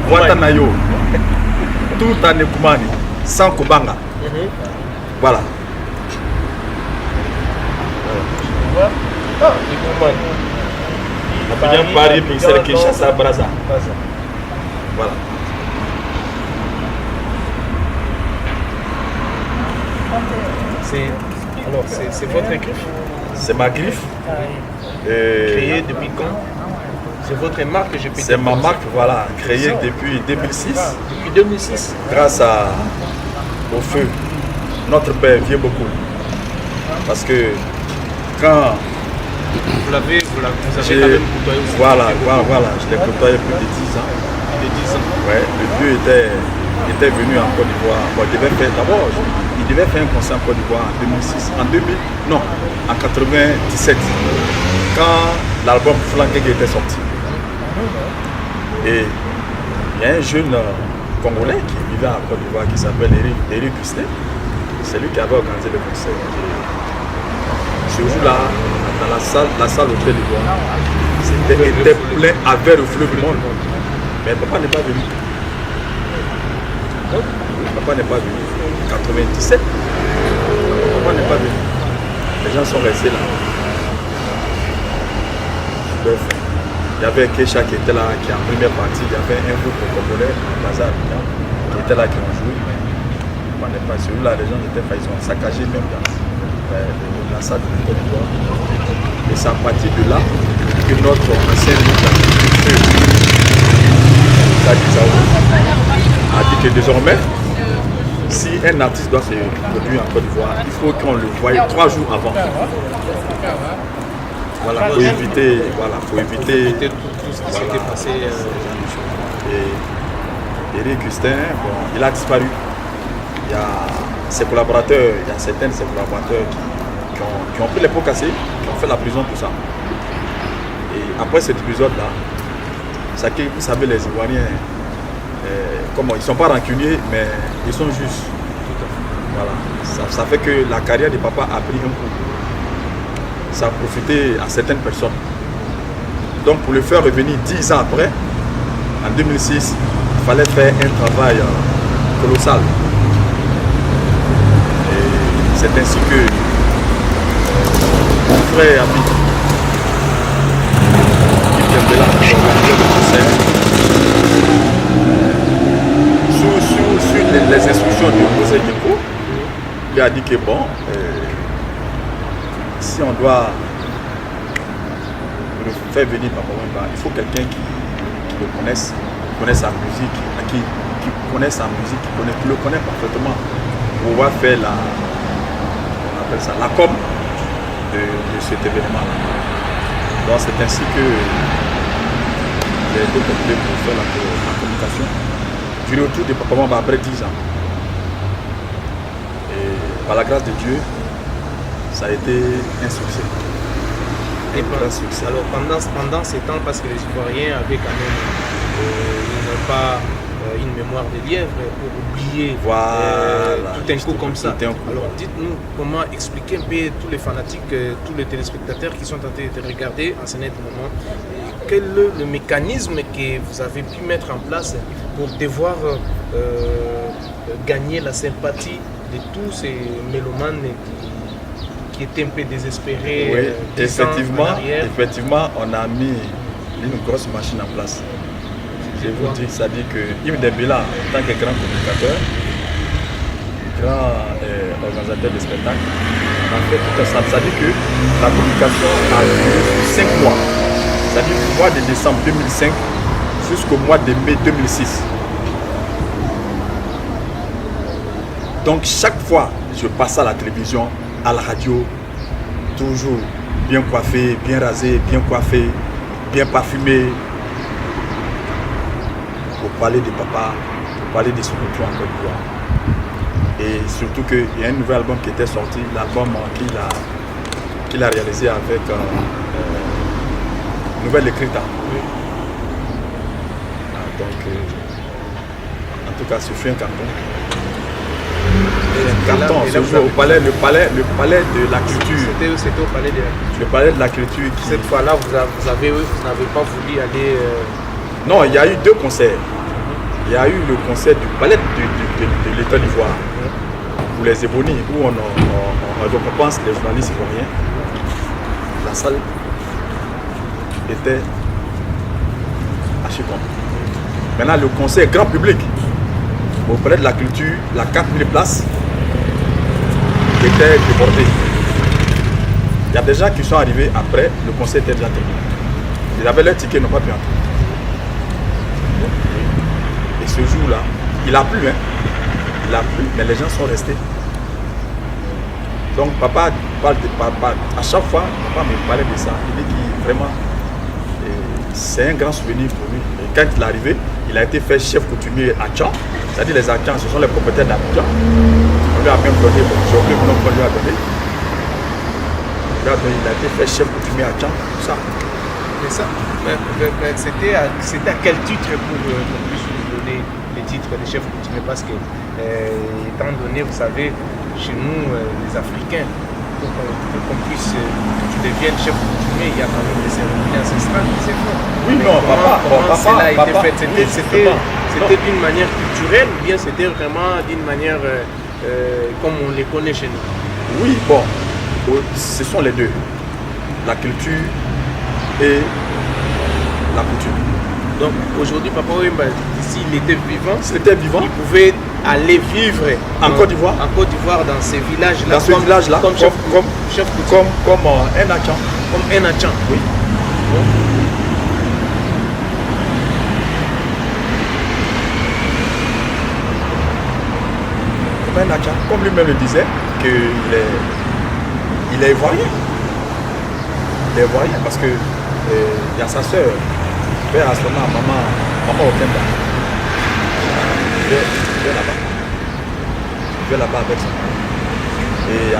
Wata Nayo. Tout en Ekumane, sans Kobanga. Voilà. Ah, Ekumane. Paris, Bruxelles, Kinshasa, Brazza. Voilà. C'est votre griffe? C'est ma griffe. Créée depuis quand? C'est votre marque que je peux. C'est ma marque, voilà, créée depuis 2006. Depuis 2006. Grâce au feu, notre père vient beaucoup. Parce que quand vous avez quand même côtoyé aussi. Voilà, je l'ai côtoyé plus de 10 ans. Plus de 10 ans. Ouais, le vieux était venu en Côte d'Ivoire. Bon, il devait faire un concert en Côte d'Ivoire en 2006. En 97, quand l'album Flanqué était sorti. Et il y a un jeune Congolais qui vivait en Côte d'Ivoire qui s'appelle Eric Gustin. C'est lui qui avait organisé le concert. Ce jour-là, dans la salle Hôtel d'Ivoire, était plein avec le fleuve du monde. Mais papa n'est pas venu. Papa n'est pas venu. En 97, papa n'est pas venu. Les gens sont restés là. Bref, il y avait Keisha qui était là, qui en première partie, il y avait un groupe congolais, Bazar, qui était là, qui ont joué. Papa n'est pas celui-là, les gens étaient ils ont saccagé même dans la salle de Côte d'Ivoire. Et c'est à partir de là que notre ancien leader a dit que désormais, si un artiste doit se produire en Côte d'Ivoire, il faut qu'on le voie 3 jours avant. Voilà, faut éviter tout ce qui s'était passé. Et Eric Gustin, bon, il a disparu. Il y a ses collaborateurs, il y a certains de ses collaborateurs qui ont pris les pots cassés, qui ont fait la prison, tout ça. Et après cet épisode-là, vous savez, les Ivoiriens, ils ne sont pas rancuniers, mais ils sont justes. Voilà. Ça fait que la carrière de papa a pris un coup. Ça a profité à certaines personnes. Donc pour le faire revenir 10 ans après, en 2006, il fallait faire un travail colossal. Et c'est ainsi que mon frère ami, qui vient de là, qui a organisé le concert, sur les instructions du conseil Deko, il a dit que bon, si on doit faire venir Papa Wemba, il faut quelqu'un qui le connaisse sa musique, qui connaît sa musique, qui le connaît parfaitement pour pouvoir faire la com de cet événement-là. Donc c'est ainsi que j'ai été compté pour faire la communication du retour de Papa Wemba après 10 ans. Et par la grâce de Dieu, ça a été un succès. Alors pendant ces temps, parce que les Ivoiriens avaient quand même ils n'ont pas une mémoire de lièvre pour oublier tout un coup comme ça. Alors dites-nous comment expliquer un peu tous les fanatiques, tous les téléspectateurs qui sont en train de regarder en ce moment, quel est le mécanisme que vous avez pu mettre en place pour devoir gagner la sympathie de tous ces mélomanes qui étaient un peu désespérés. Oui, effectivement, on a mis une grosse machine en place. Je vous dis, ça dit que Yves Dembélé, en tant que grand communicateur, grand organisateur de spectacles, on a fait tout ça. Ça dit que la communication a duré 5 mois. Ça dit du mois de décembre 2005 jusqu'au mois de mai 2006. Donc chaque fois, je passe à la télévision, à la radio, toujours bien coiffé, bien rasé, bien coiffé, bien parfumé, pour parler de papa, pour parler de son retour en Côte d'Ivoire. Et surtout qu'il y a un nouvel album qui était sorti, l'album qu'il a réalisé avec nouvelle écrite. Oui. Donc, en tout cas, ce fut un carton. Et Carton, là, ce vous jour avez- au palais, le palais de la culture. C'était au palais de la culture. Le palais de la culture qui... Cette fois-là, vous n'avez pas voulu aller. Non, il y a eu 2 concerts. Il y a eu le concert du palais de l'État d'Ivoire pour les Ébonies, où on récompense les journalistes ivoiriens. La salle était archi complet. Maintenant, le concert grand public au palais de la culture, la 4000 places était débordée. Il y a des gens qui sont arrivés après, le concert était déjà terminé. Ils avaient leur ticket, ils n'ont pas pu entrer. Et ce jour-là, il a plu, hein. Il a plu, mais les gens sont restés. Donc papa parle de papa. À chaque fois, papa me parlait de ça. Il dit qu'il vraiment, c'est un grand souvenir pour lui. Et quand il est arrivé, il a été fait chef coutumier à Tchang. C'est-à-dire les Actans, ce sont les propriétaires d'Abidjan. On lui a même donné, j'ai oublié le nom qu'on lui a donné. Il a été fait chef coutumier à Tchang, tout ça. Mais ça, c'était à quel titre pour qu'on puisse vous donner les titres de chef coutumier? Parce que, étant donné, vous savez, chez nous, les Africains, pour qu'on puisse, que tu deviennes chef coutumier, il y a quand même des cérémonies ancestrales qui se font. Oui, mais non, comment cela a été fait? C'était non. d'une manière culturelle ou bien c'était vraiment d'une manière comme on les connaît chez nous? Oui, bon, ce sont les deux. La culture et la coutume. Donc aujourd'hui, Papa Wemba, s'il était vivant, il pouvait aller vivre en Côte d'Ivoire. En Côte d'Ivoire, dans ces villages-là. Dans ce village-là, comme chef coutumier. Comme un Achan. Comme un Achan. Oui. Comme un Achan. Comme lui-même le disait, qu'il est ivoirien. Il est ivoirien parce que il y a sa soeur, père à son nom, maman Okenda. Il est là-bas. Il est là-bas avec son mari. Et il y a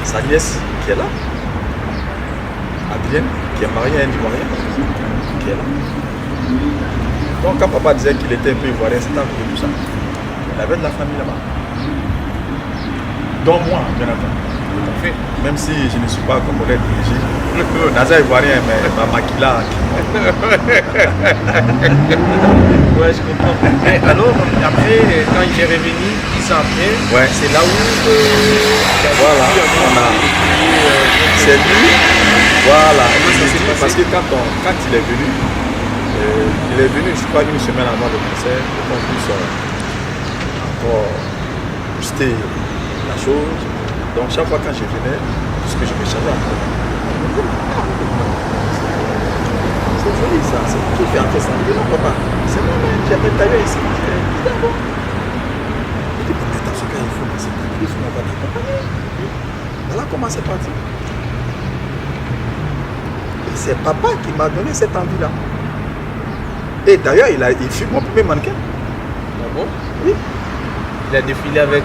sa nièce qui est là. Adrienne, qui est mariée à un Ivoirien, qui est là. Donc quand papa disait qu'il était un peu ivoirien, c'était à cause de tout ça. Il avait de la famille là-bas. Dont moi, bien entendu. Tout à fait. Même si je ne suis pas congolais d'origine. Naza ivoirien, mais ma maquilla. Ouais, je comprends. Mais alors, après, quand il est revenu, 10 ans après, ouais. C'est là où voilà, c'est lui. Voilà. Parce que quand il est venu, je crois, une semaine avant le concert, pour qu'on puisse encore booster la chose. Donc chaque fois quand je venais, tout ce que je me changeais après. C'est joli ça, c'est qui fait un fait ça. Il dit non papa, c'est moi-même, j'avais taillé ici. Il dit bon. Il dit mais dans ce cas il faut que c'est ta vie, on va t'accompagner. Voilà comment c'est parti. Et c'est papa qui m'a donné cette envie-là. Et d'ailleurs, il fut mon premier mannequin. Ah bon? Oui. Il a défilé avec...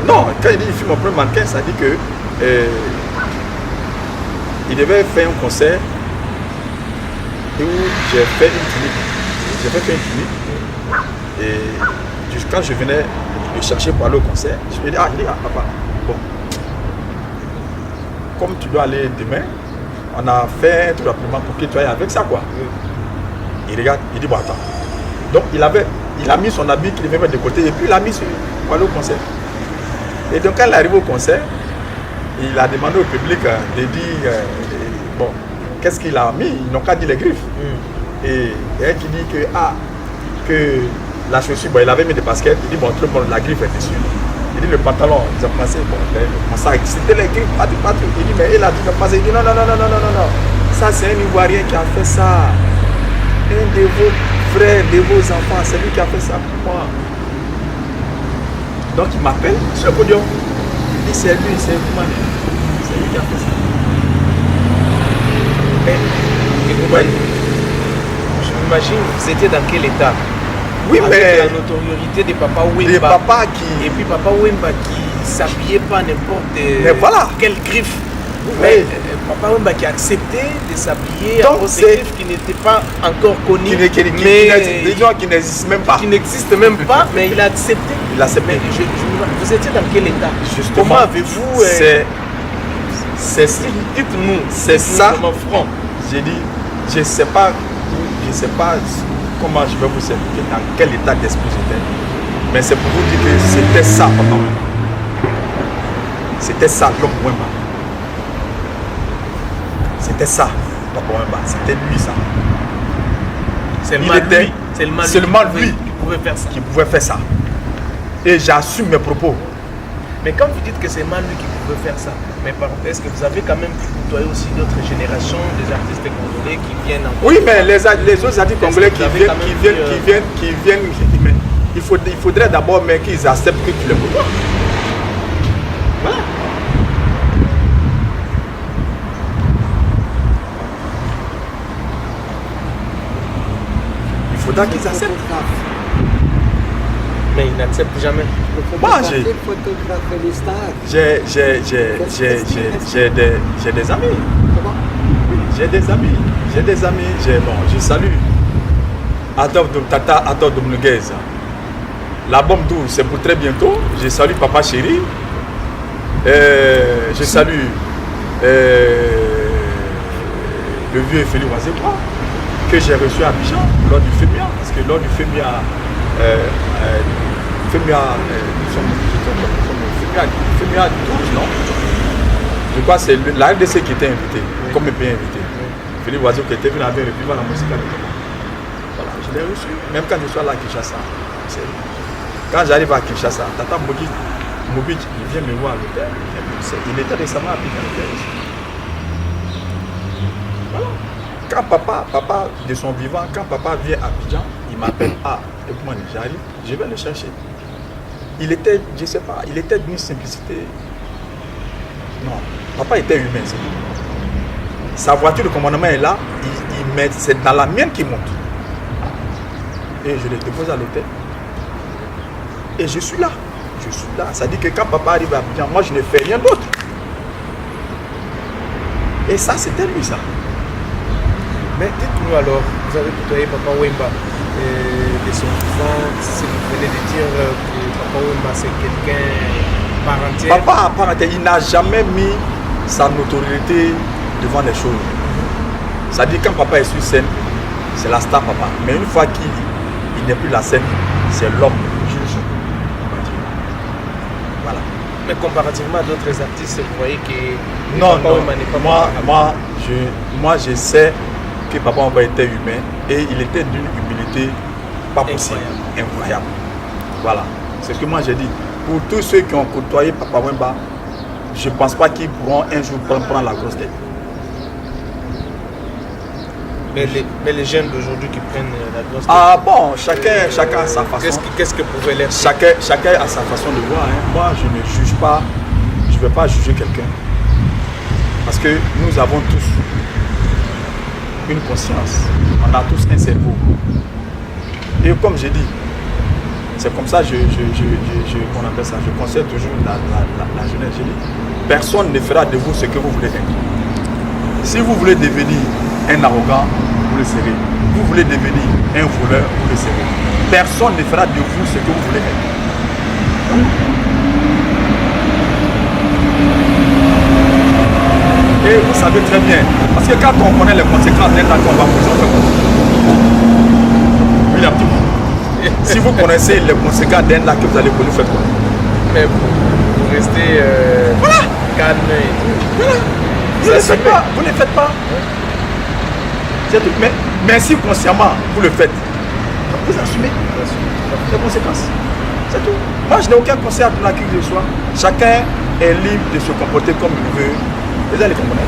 Non, quand il dit il fut mon premier mannequin, ça dit que il devait faire un concert où j'ai fait une tunique. J'ai fait une tunique. Et quand je venais le chercher pour aller au concert, je lui ai dit, papa, bon, comme tu dois aller demain, on a fait un truc rapidement pour que tu ailles avec ça, quoi. Il regarde, il dit, bon, attends. Donc, il a mis son habit qu'il devait mettre de côté et puis il a mis pour aller au concert. Et donc, quand il est arrivé au concert, il a demandé au public de dire, bon, qu'est-ce qu'il a mis? Ils n'ont qu'à dire les griffes. Et elle qui dit que la chaussure, bon, il avait mis des baskets, il dit, bon, tout le monde, la griffe est dessus. Il dit, le pantalon, ils ont passé, bon, c'était les griffes, partout. Il dit, mais il a dit, il dit, non. Ça, c'est un Ivoirien qui a fait ça. Un de vos frères, de vos enfants, c'est lui qui a fait ça pour moi. Donc il m'appelle sur le podium. Il dit c'est lui, c'est Koumane. C'est lui qui a fait ça. Et Koumane, je m'imagine, vous étiez dans quel état? Oui, avec mais la notoriété de Papa Wemba. les papas qui... Et puis Papa Wemba qui s'habillait pas n'importe Mais voilà. quelle griffe. Mais Papa Wemba qui a accepté de s'habiller Donc, en effectif qui n'était pas encore connu, qui n'existe même pas. Qui n'existe même pas, mais il a accepté. Il a accepté. Mais vous étiez dans quel état? Justement, comment avez-vous... dites-nous. C'est ça. Franc. J'ai dit, je sais pas comment je vais vous expliquer dans quel état d'esprit j'étais. Mais c'est pour vous dire que c'était ça, Papa Wemba. C'était ça, l'homme Wemba. C'était ça, Papa Wemba. C'était lui, ça. Seulement lui qui pouvait faire ça. Qui pouvait faire ça. Et j'assume mes propos. Mais quand vous dites que c'est mal lui qui pouvait faire ça, mais est-ce que vous avez quand même pu côtoyer aussi d'autres générations, des artistes congolais qui viennent en... Oui, mais les autres artistes congolais qui viennent, il faudrait d'abord qu'ils acceptent que tu les côtoies. Voilà. Il faudra qu'ils acceptent. Mais ils n'acceptent jamais. Moi, j'ai des amis. J'ai des amis. Je salue Tata Adolphe Domniguez. L'album d'où c'est pour très bientôt. Je salue Papa Chéri. Je salue le vieux Félix Wazekwa que j'ai reçu à Abidjan lors du FEMIA. Parce que lors du FEMIA, FEMIA 12, non? Je crois que c'est la RDC qui était invité, comme pays invité. Félix Oiseau qui était venu avec le vivant la musique. Voilà, je l'ai reçu. Même quand je suis là à Kinshasa. Quand j'arrive à Kinshasa, Tata Mobi, il vient me voir à l'hôtel. Il était récemment à Abidjan. Voilà. Quand papa de son vivant, quand papa vient à Abidjan, il m'appelle, et moi j'arrive, je vais le chercher. Il était, je sais pas, il était d'une simplicité. Non, papa était humain. Sa voiture de commandement est là, c'est dans la mienne qu'il monte. Et je l'ai déposé à l'hôtel. Et je suis là. Ça dit que quand papa arrive à Abidjan, moi je ne fais rien d'autre. Et ça, c'était lui, ça. Mais dites-nous alors, vous avez côtoyé Papa Wemba de son vivant, si vous venez de dire que Papa Wemba c'est quelqu'un par entière. Papa, par entière, il n'a jamais mis sa notoriété devant les choses. Ça dit quand papa est sur scène, c'est la star papa. Mais une fois qu'il n'est plus la scène, c'est l'homme. Voilà. Mais comparativement à d'autres artistes, vous voyez que non, Papa Wemba n'est pas moi je sais que Papa Wemba était humain et il était d'une humilité pas possible, incroyable. Voilà, c'est ce que moi j'ai dit. Pour tous ceux qui ont côtoyé Papa Wemba, je ne pense pas qu'ils pourront un jour prendre la grosse tête. Mais les jeunes d'aujourd'hui qui prennent la grosse tête. Ah bon, chacun a sa façon. Qu'est-ce que pouvait l'air? Chacun a sa façon de voir. Hein. Moi, je ne juge pas, je ne vais pas juger quelqu'un. Parce que nous avons tous une conscience. On a tous un cerveau. Et comme j'ai dit, c'est comme ça que qu'on appelle ça. Je conseille toujours la jeunesse. Je dis, personne ne fera de vous ce que vous voulez être. Si vous voulez devenir un arrogant, vous le serez. Vous voulez devenir un voleur, vous le serez. Personne ne fera de vous ce que vous voulez être. Et vous savez très bien, parce que quand on connaît les conséquences d'un acte, on va vous en faire. William, si vous connaissez les conséquences d'un acte que vous allez vous faire quoi? Mais vous restez voilà. calme et tout. Voilà. Vous ne le faites pas. Mais si consciemment vous le faites, vous assumez les conséquences. C'est tout. Moi, je n'ai aucun conseil à donner à qui que ce soit. Chacun est libre de se comporter comme il veut. Vous allez comprendre.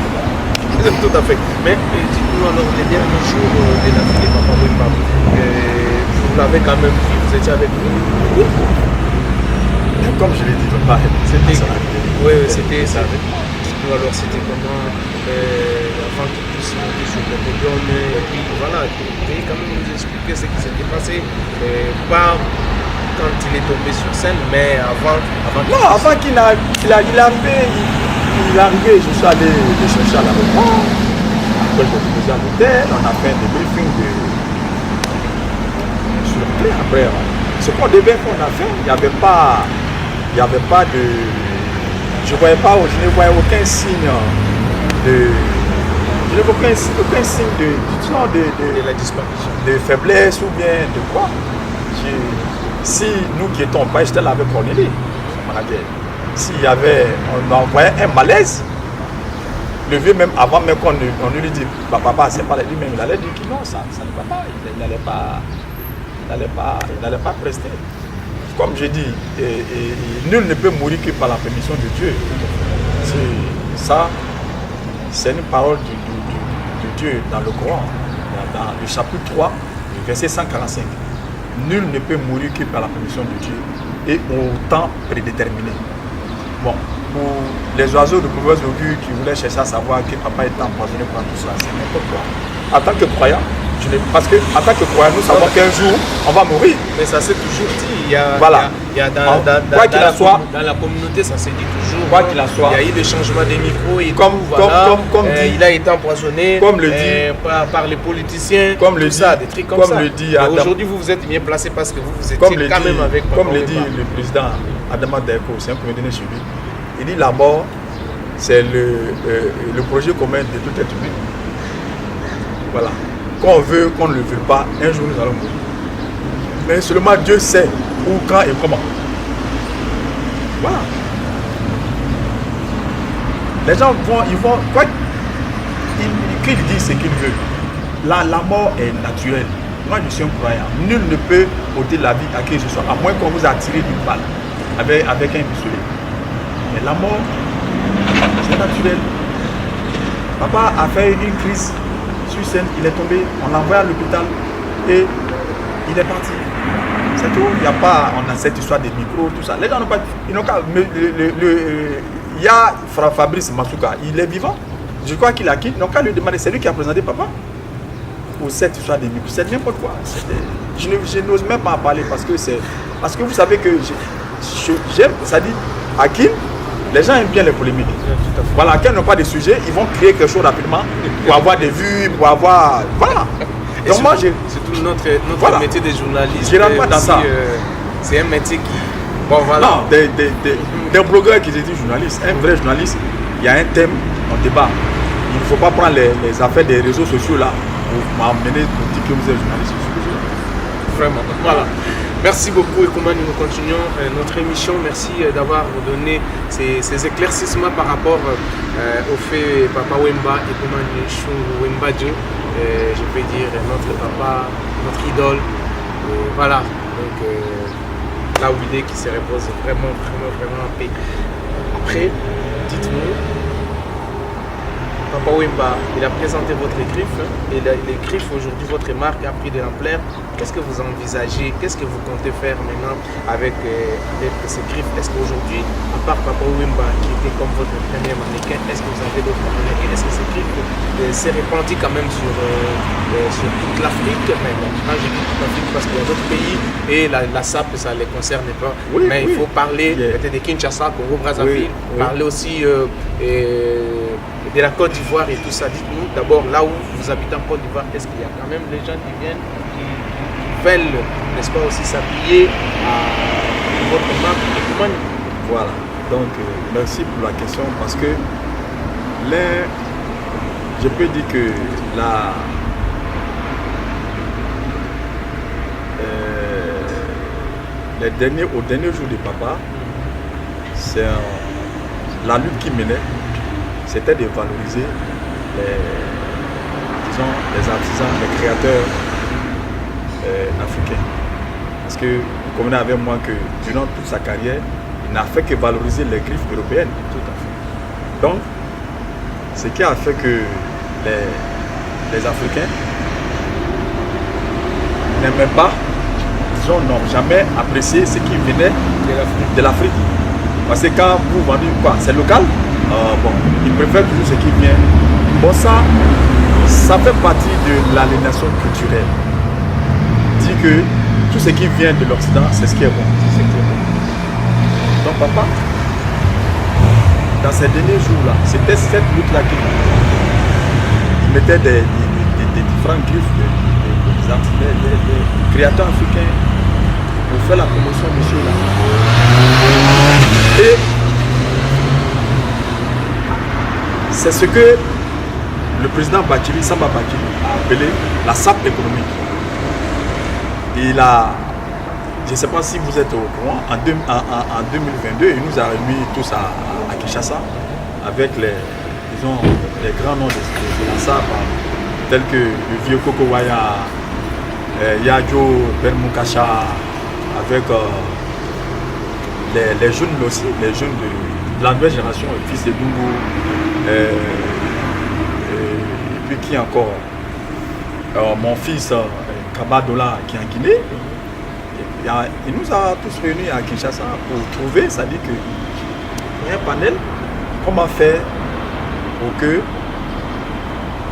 Tout à fait. Mais dites-nous alors, les derniers jours de la vie de Papa Wemba, vous l'avez quand même vu, vous étiez avec lui? Oui. Comme je l'ai dit, papa, c'était ça. Dites-nous alors, c'était comment avant qu'il puisse monter sur le podium et puis voilà, vous pouvez quand même nous expliquer ce qui s'était passé, pas quand il est tombé sur scène, mais avant non, avant qu'il a fait, il est arrivé, je suis allé le chercher à l'aéroport. Après, je l'ai posé à l'hôtel. On a fait un débriefing sur le clé. Après, ce qu'on devait faire, on a fait. Il n'y avait pas de. Je ne voyais aucun signe de. Je ne vois aucun signe de la disparition. De faiblesse ou bien de quoi. Si nous qui étions pas, j'étais là avec Cornélie, son manager. S'il y avait, on envoyait un malaise, le vieux même avant même qu'on lui dit, bah, papa, c'est pas lui-même, il allait dire que non, ça ne va pas, il n'allait pas prester. Comme je dis, nul ne peut mourir que par la permission de Dieu. Ça, c'est une parole de Dieu dans le Coran, dans le chapitre 3, le verset 145. Nul ne peut mourir que par la permission de Dieu et au temps prédéterminé. Bon, pour les oiseaux de mauvaise augure qui voulaient chercher à savoir que papa était empoisonné par tout ça, c'est n'importe quoi. En tant que croyant, parce qu'en tant que croyant, nous savons qu'un jour, on va mourir. Mais ça s'est toujours dit. Voilà. Dans la communauté, ça s'est dit toujours. Quoi qu'il en soit. Il y a eu des changements des micros et il a été empoisonné comme le dit, par les politiciens. Comme le dit, des trucs comme ça. Aujourd'hui, vous êtes bien placé parce que vous étiez quand même avec papa. Comme le dit le président Adama Deko, c'est un premier donné chez lui. Il dit la mort, c'est le projet commun de tout être humain. Voilà. Qu'on veut, qu'on ne le veut pas, un jour nous allons mourir. Mais seulement Dieu sait où, quand et comment. Voilà. Les gens vont, quoi qu'ils disent ce qu'ils veulent. La mort est naturelle. Moi je suis un croyant. Nul ne peut ôter la vie à qui ce soit, à moins qu'on vous a tiré d'une balle avec un pistolet. Mais la mort, c'est naturel. Papa a fait une crise sur scène, il est tombé, on l'a envoyé à l'hôpital et il est parti. C'est tout, il n'y a pas, on a cette histoire des micros, tout ça. Les gens n'ont pas, ils n'ont qu'à, il y a Fabrice Masuka, il est vivant. Je crois qu'il a quitté, ils n'ont qu'à lui demander, c'est lui qui a présenté papa. Ou cette histoire des micros, c'est n'importe quoi. Je n'ose même pas en parler parce que vous savez que j'aime, ça dit, Hakim, les gens aiment bien les polémiques. Voilà, quand ils n'ont pas de sujet, ils vont créer quelque chose rapidement pour avoir des vues, pour avoir. Voilà. Et donc moi, c'est tout notre métier de journaliste. Je ne rentre pas dans ça. C'est un métier qui. Bon, voilà. Non, des blogueurs qui se disent journalistes. Un vrai journaliste, il y a un thème, on débat. Il ne faut pas prendre les affaires des réseaux sociaux là pour m'amener pour dire que vous êtes journaliste. Vraiment. Voilà. Merci beaucoup Ekoman, nous continuons notre émission. Merci d'avoir donné ces éclaircissements par rapport au fait Papa Wemba, Ekoman Chungu Wemba Dieu, je peux dire notre papa, notre idole. Voilà, donc là où il est, qui se repose vraiment en paix. Après, dites-nous, Papa Wemba, il a présenté votre griffe et les griffes aujourd'hui, votre marque a pris de l'ampleur. Qu'est-ce que vous envisagez? Qu'est-ce que vous comptez faire maintenant avec ces griffes? Est-ce qu'aujourd'hui, à part Papa Wemba qui était comme votre premier mannequin, est-ce que vous avez d'autres mannequins? Est-ce que ces griffes s'est répandu quand même sur toute l'Afrique? Quand je dis toute l'Afrique, parce qu'il y a d'autres pays et la SAP, ça ne les concerne pas. Oui, mais il faut parler peut-être de Kinshasa, Congo, Brazzaville, parler aussi de la Côte d'Ivoire et tout ça. Dites-nous d'abord là où vous habitez en Côte d'Ivoire, est-ce qu'il y a quand même les gens qui viennent, qui veulent, n'est-ce pas, aussi s'habiller à votre marque? Voilà, donc merci pour la question parce que je peux dire que au dernier jour de papa, c'est la lutte qui menait, c'était de valoriser les artisans, les créateurs africains. Parce que vous convenez avec moi que durant toute sa carrière, il n'a fait que valoriser les griffes européennes. Tout à fait. Donc, ce qui a fait que les Africains n'aimaient pas, disons, n'ont jamais apprécié ce qui venait de l'Afrique. Parce que quand vous vendez quoi, c'est local, bon, ils préfèrent toujours ce qui vient. Bon, ça fait partie de l'aliénation culturelle. Dit que tout ce qui vient de l'Occident, c'est ce qui est bon. Donc papa, dans ces derniers jours-là, c'était cette lutte-là qui mettait des différentes griffes des créateurs africains pour faire la promotion de ceux-là. Et c'est ce que le président Bathily, Samba Bathily, a appelé la SAP économique. Il a, je ne sais pas si vous êtes au courant, en 2022, il nous a remis tous à Kinshasa avec les grands noms de la SAP, tels que le vieux Koko Waya, Yadjo Bermoukacha, avec les jeunes aussi, les jeunes de la nouvelle génération, le fils de Dungu, et puis qui encore, mon fils Kabadola qui est en Guinée. Il nous a tous réunis à Kinshasa pour trouver, c'est-à-dire qu'il y a un panel, comment faire pour que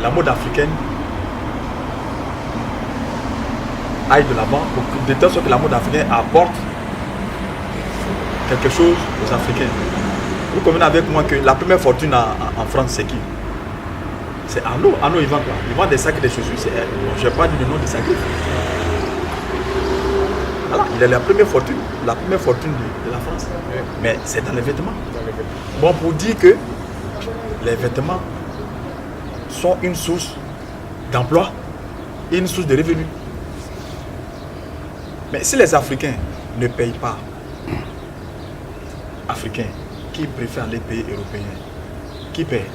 la mode africaine aille de l'avant, de telle sorte que la mode africaine apporte quelque chose aux Africains. Vous convenez avec moi que la première fortune en France, c'est qui? C'est Arnaud. Arnaud, il vend quoi? Il vend des sacs et des chaussures. Je n'ai pas dit le nom des sacs. Voilà, il a la première fortune de la France. Oui. Mais c'est dans les vêtements. Bon, pour dire que les vêtements sont une source d'emploi et une source de revenus. Mais si les Africains ne payent pas, Africains qui préfèrent les pays européens, qui paient?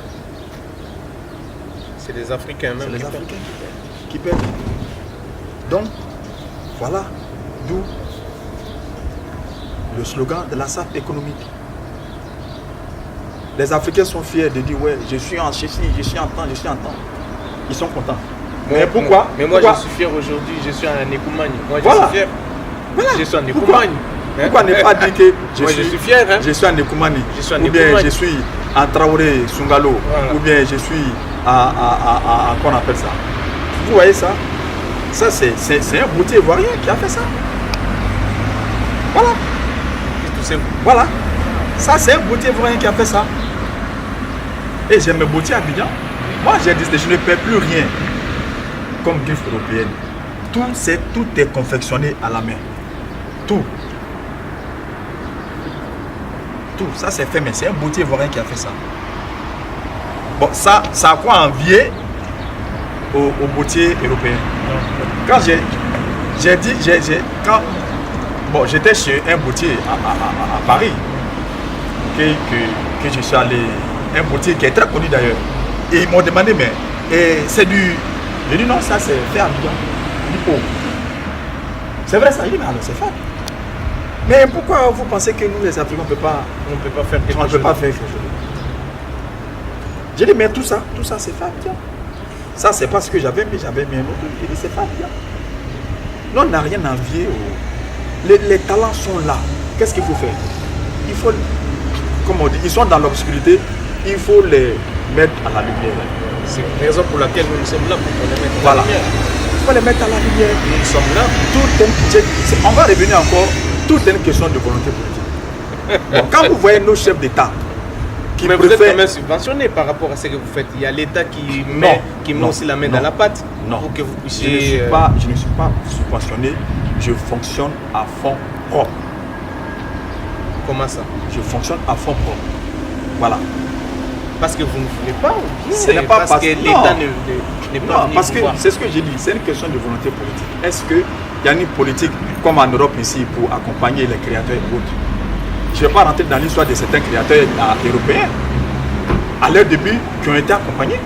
C'est les Africains même. C'est les Africains qui paient. Donc, voilà d'où le slogan de la SAP économique. Les Africains sont fiers de dire ouais, je suis en Chine, je suis en temps. Ils sont contents. Mais pourquoi? Mais moi je suis fier aujourd'hui, je suis en Nekumagne. Moi je voilà. suis fier. Voilà. Je suis en Nekumagne. Pourquoi ne pas dire que je suis fier, hein? Je suis en Nekumagne, ou bien je suis en Traoré Sungalo, voilà. Ou bien je suis à qu'on appelle ça. Vous voyez ça? Ça c'est un boutier ivoirien qui a fait ça. Voilà. Voilà. Ça c'est un boutier ivoirien qui a fait ça. Et j'ai mes boutiers à Abidjan. Moi j'ai dit que je ne paie plus rien comme griffe européenne. Tout est confectionné à la main. Tout. Ça c'est fait, mais c'est un boutier ivoirien qui a fait ça. Bon, ça a quoi envier aux boutiers européens? Quand j'étais chez un boutier à Paris, que je suis allé, un boutier qui est très connu d'ailleurs, et ils m'ont demandé, mais c'est du... J'ai dit non, ça c'est fait à Abidjan. C'est vrai ça? Il dit, mais alors c'est fait. Mais pourquoi vous pensez que nous les Africains on ne peut pas faire quelque chose? J'ai dit mais tout ça c'est fait bien. Ça c'est pas ce que j'avais mis un autre. J'ai dit c'est fait bien. Nous on n'a rien à envier. Les talents sont là. Qu'est-ce qu'il faut faire? Il faut, comme on dit, ils sont dans l'obscurité. Il faut les mettre à la lumière. C'est la raison pour laquelle nous sommes là, pour les mettre à la lumière. Il faut les mettre à la lumière. Nous sommes là. On va revenir encore. Tout est une question de volonté politique. Bon, quand vous voyez nos chefs d'État qui mais vous êtes quand même subventionné par rapport à ce que vous faites. Il y a l'État qui met aussi la main dans la pâte pour que vous puissiez... Je ne suis pas subventionné, je fonctionne à fond propre. Comment ça? Je fonctionne à fond propre. Voilà. Parce que vous ne voulez pas ou bien ce n'est pas parce que l'État n'est pas venu parce que voir. C'est ce que j'ai dit, c'est une question de volonté politique. Est-ce qu'il y a une politique comme en Europe ici pour accompagner les créateurs et autres? Je ne vais pas rentrer dans l'histoire de certains créateurs européens à leur début qui ont été accompagnés.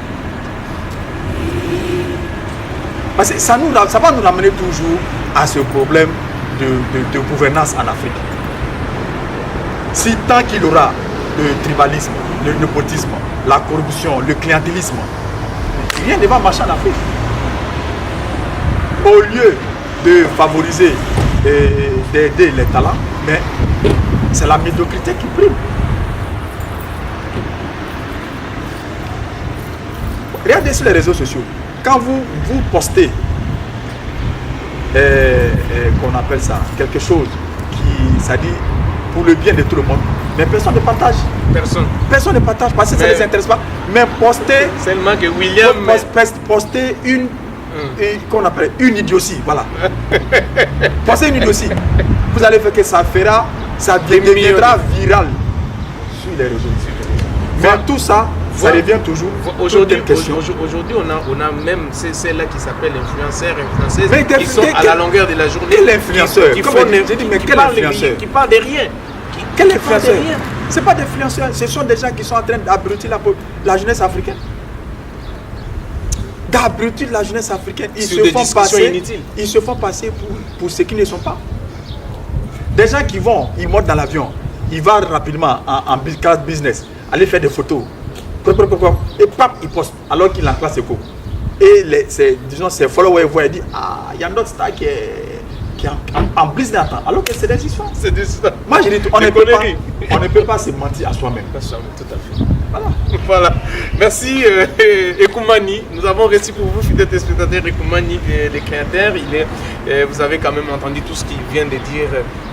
Parce que ça va nous ramener toujours à ce problème de gouvernance en Afrique. Si tant qu'il y aura le tribalisme, le népotisme, la corruption, le clientélisme, rien ne va marcher en Afrique. Au lieu de favoriser et d'aider les talents, mais c'est la médiocrité qui prime. Regardez sur les réseaux sociaux. Quand vous postez, qu'on appelle ça, quelque chose qui, ça dit, pour le bien de tout le monde, Mais personne ne partage. Personne ne partage parce que ça ne les intéresse pas. Mais poster. Seulement que William. Poster une. Qu'on appelle une idiotie. Voilà. Poster une idiotie. Vous allez faire que ça deviendra viral sur les réseaux. Mais tout ça. Ça revient toujours. Aujourd'hui, on a même celles-là qui s'appellent influenceurs, qui sont à la longueur de la journée. Quel influenceur? Qui parlent de rien. Quel influenceur? Ce n'est pas des influenceurs, ce sont des gens qui sont en train d'abrutir la jeunesse africaine. D'abrutir la jeunesse africaine. Ils se font passer pour ce qu'ils ne sont pas. Des gens qui ils montent dans l'avion, ils vont rapidement en business, aller faire des photos. Et pap, il poste alors qu'il est en classe éco. Et ses followers voient et disent ah, il y a un autre star qui est en business alors que c'est des histoires. C'est des histoires. Moi je dis on ne peut pas se mentir à soi-même. Tout à fait. Voilà. Merci Ekoumani. Nous avons reçu pour vous, fidèles téléspectateurs, Ekoumani, les créateurs. Vous avez quand même entendu tout ce qu'il vient de dire.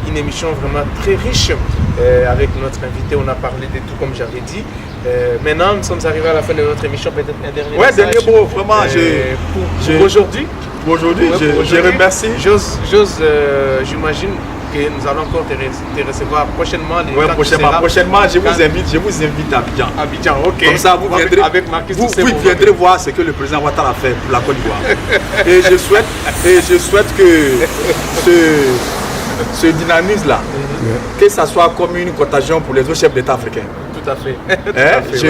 Une émission vraiment très riche avec notre invité. On a parlé de tout comme j'avais dit. Maintenant, nous sommes arrivés à la fin de notre émission. Peut-être un dernier message. Dernier mot. Vraiment, pour aujourd'hui. Aujourd'hui, je remercie. J'imagine que nous allons encore te recevoir prochainement. Prochainement, je vous invite à Abidjan. Abidjan, ok. Comme ça, vous viendrez, avec Marcus vous viendrez voir ce que le président Ouattara a fait pour la Côte d'Ivoire. et je souhaite que ce dynamisme-là, que ça soit comme une contagion pour les autres chefs d'État africains. Tout à fait. Je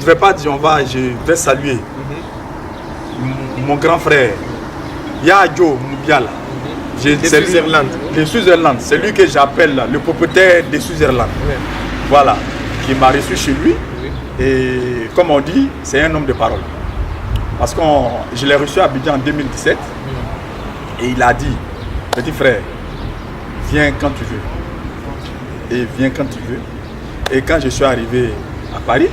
ne vais pas dire je vais saluer mon grand frère Yadjo Moubiala. De Switzerland. C'est lui que j'appelle le propriétaire de Switzerland. Oui. Voilà, qui m'a reçu chez lui. Oui. Et comme on dit, c'est un homme de parole. Parce que je l'ai reçu à Abidjan en 2017. Et il a dit, petit frère, viens quand tu veux. Et viens quand tu veux. Et quand je suis arrivé à Paris,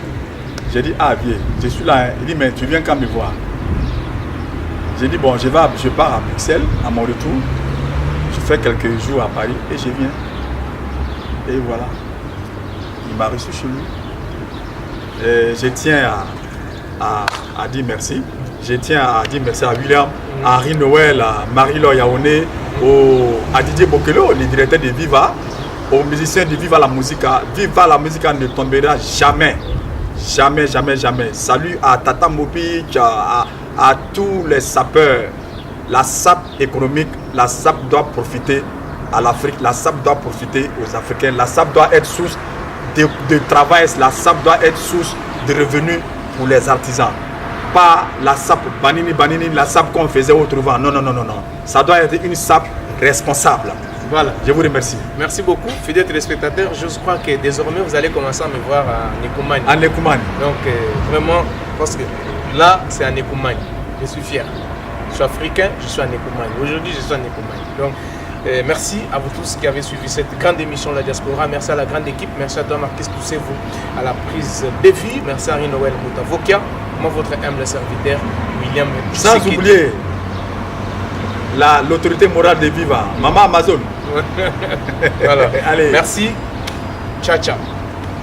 j'ai dit, ah viens, je suis là. Il dit, mais tu viens quand me voir? J'ai dit, bon, je pars à Bruxelles, à mon retour. Je fais quelques jours à Paris et je viens. Et voilà. Il m'a reçu chez lui. Et je tiens à dire merci. Je tiens à dire merci à William, à Harry Noël, à Marie-Laure Yaoné, à Didier Bokelo, le directeur de Viva, aux musiciens de Viva la Musica. Viva la Musica ne tombera jamais. Jamais, jamais, jamais. Salut à Tata Mopic, à tous les sapeurs. La SAP économique, la SAP doit profiter à l'Afrique, la SAP doit profiter aux Africains, la SAP doit être source de travail, la SAP doit être source de revenus pour les artisans. Pas la SAP banini, la SAP qu'on faisait autrement. Non. Ça doit être une SAP responsable. Voilà, je vous remercie. Merci beaucoup, fidèles téléspectateurs. Je crois que désormais, vous allez commencer à me voir à Nekoumani. À Nekoumani. Donc, vraiment, parce que là, c'est à Nekoumani. Je suis fier. Je suis africain, je suis à Nekoumani. Aujourd'hui, je suis à Nekoumani. Donc, merci à vous tous qui avez suivi cette grande émission de la diaspora. Merci à la grande équipe. Merci à toi, Marquis Poussez-vous, à la prise de vie. Merci à Harry Noël Moutavokia. Moi, votre humble serviteur, William. Sans oublier l'autorité morale de Viva, Maman Amazon. Voilà. Allez. Merci. Ciao, ciao.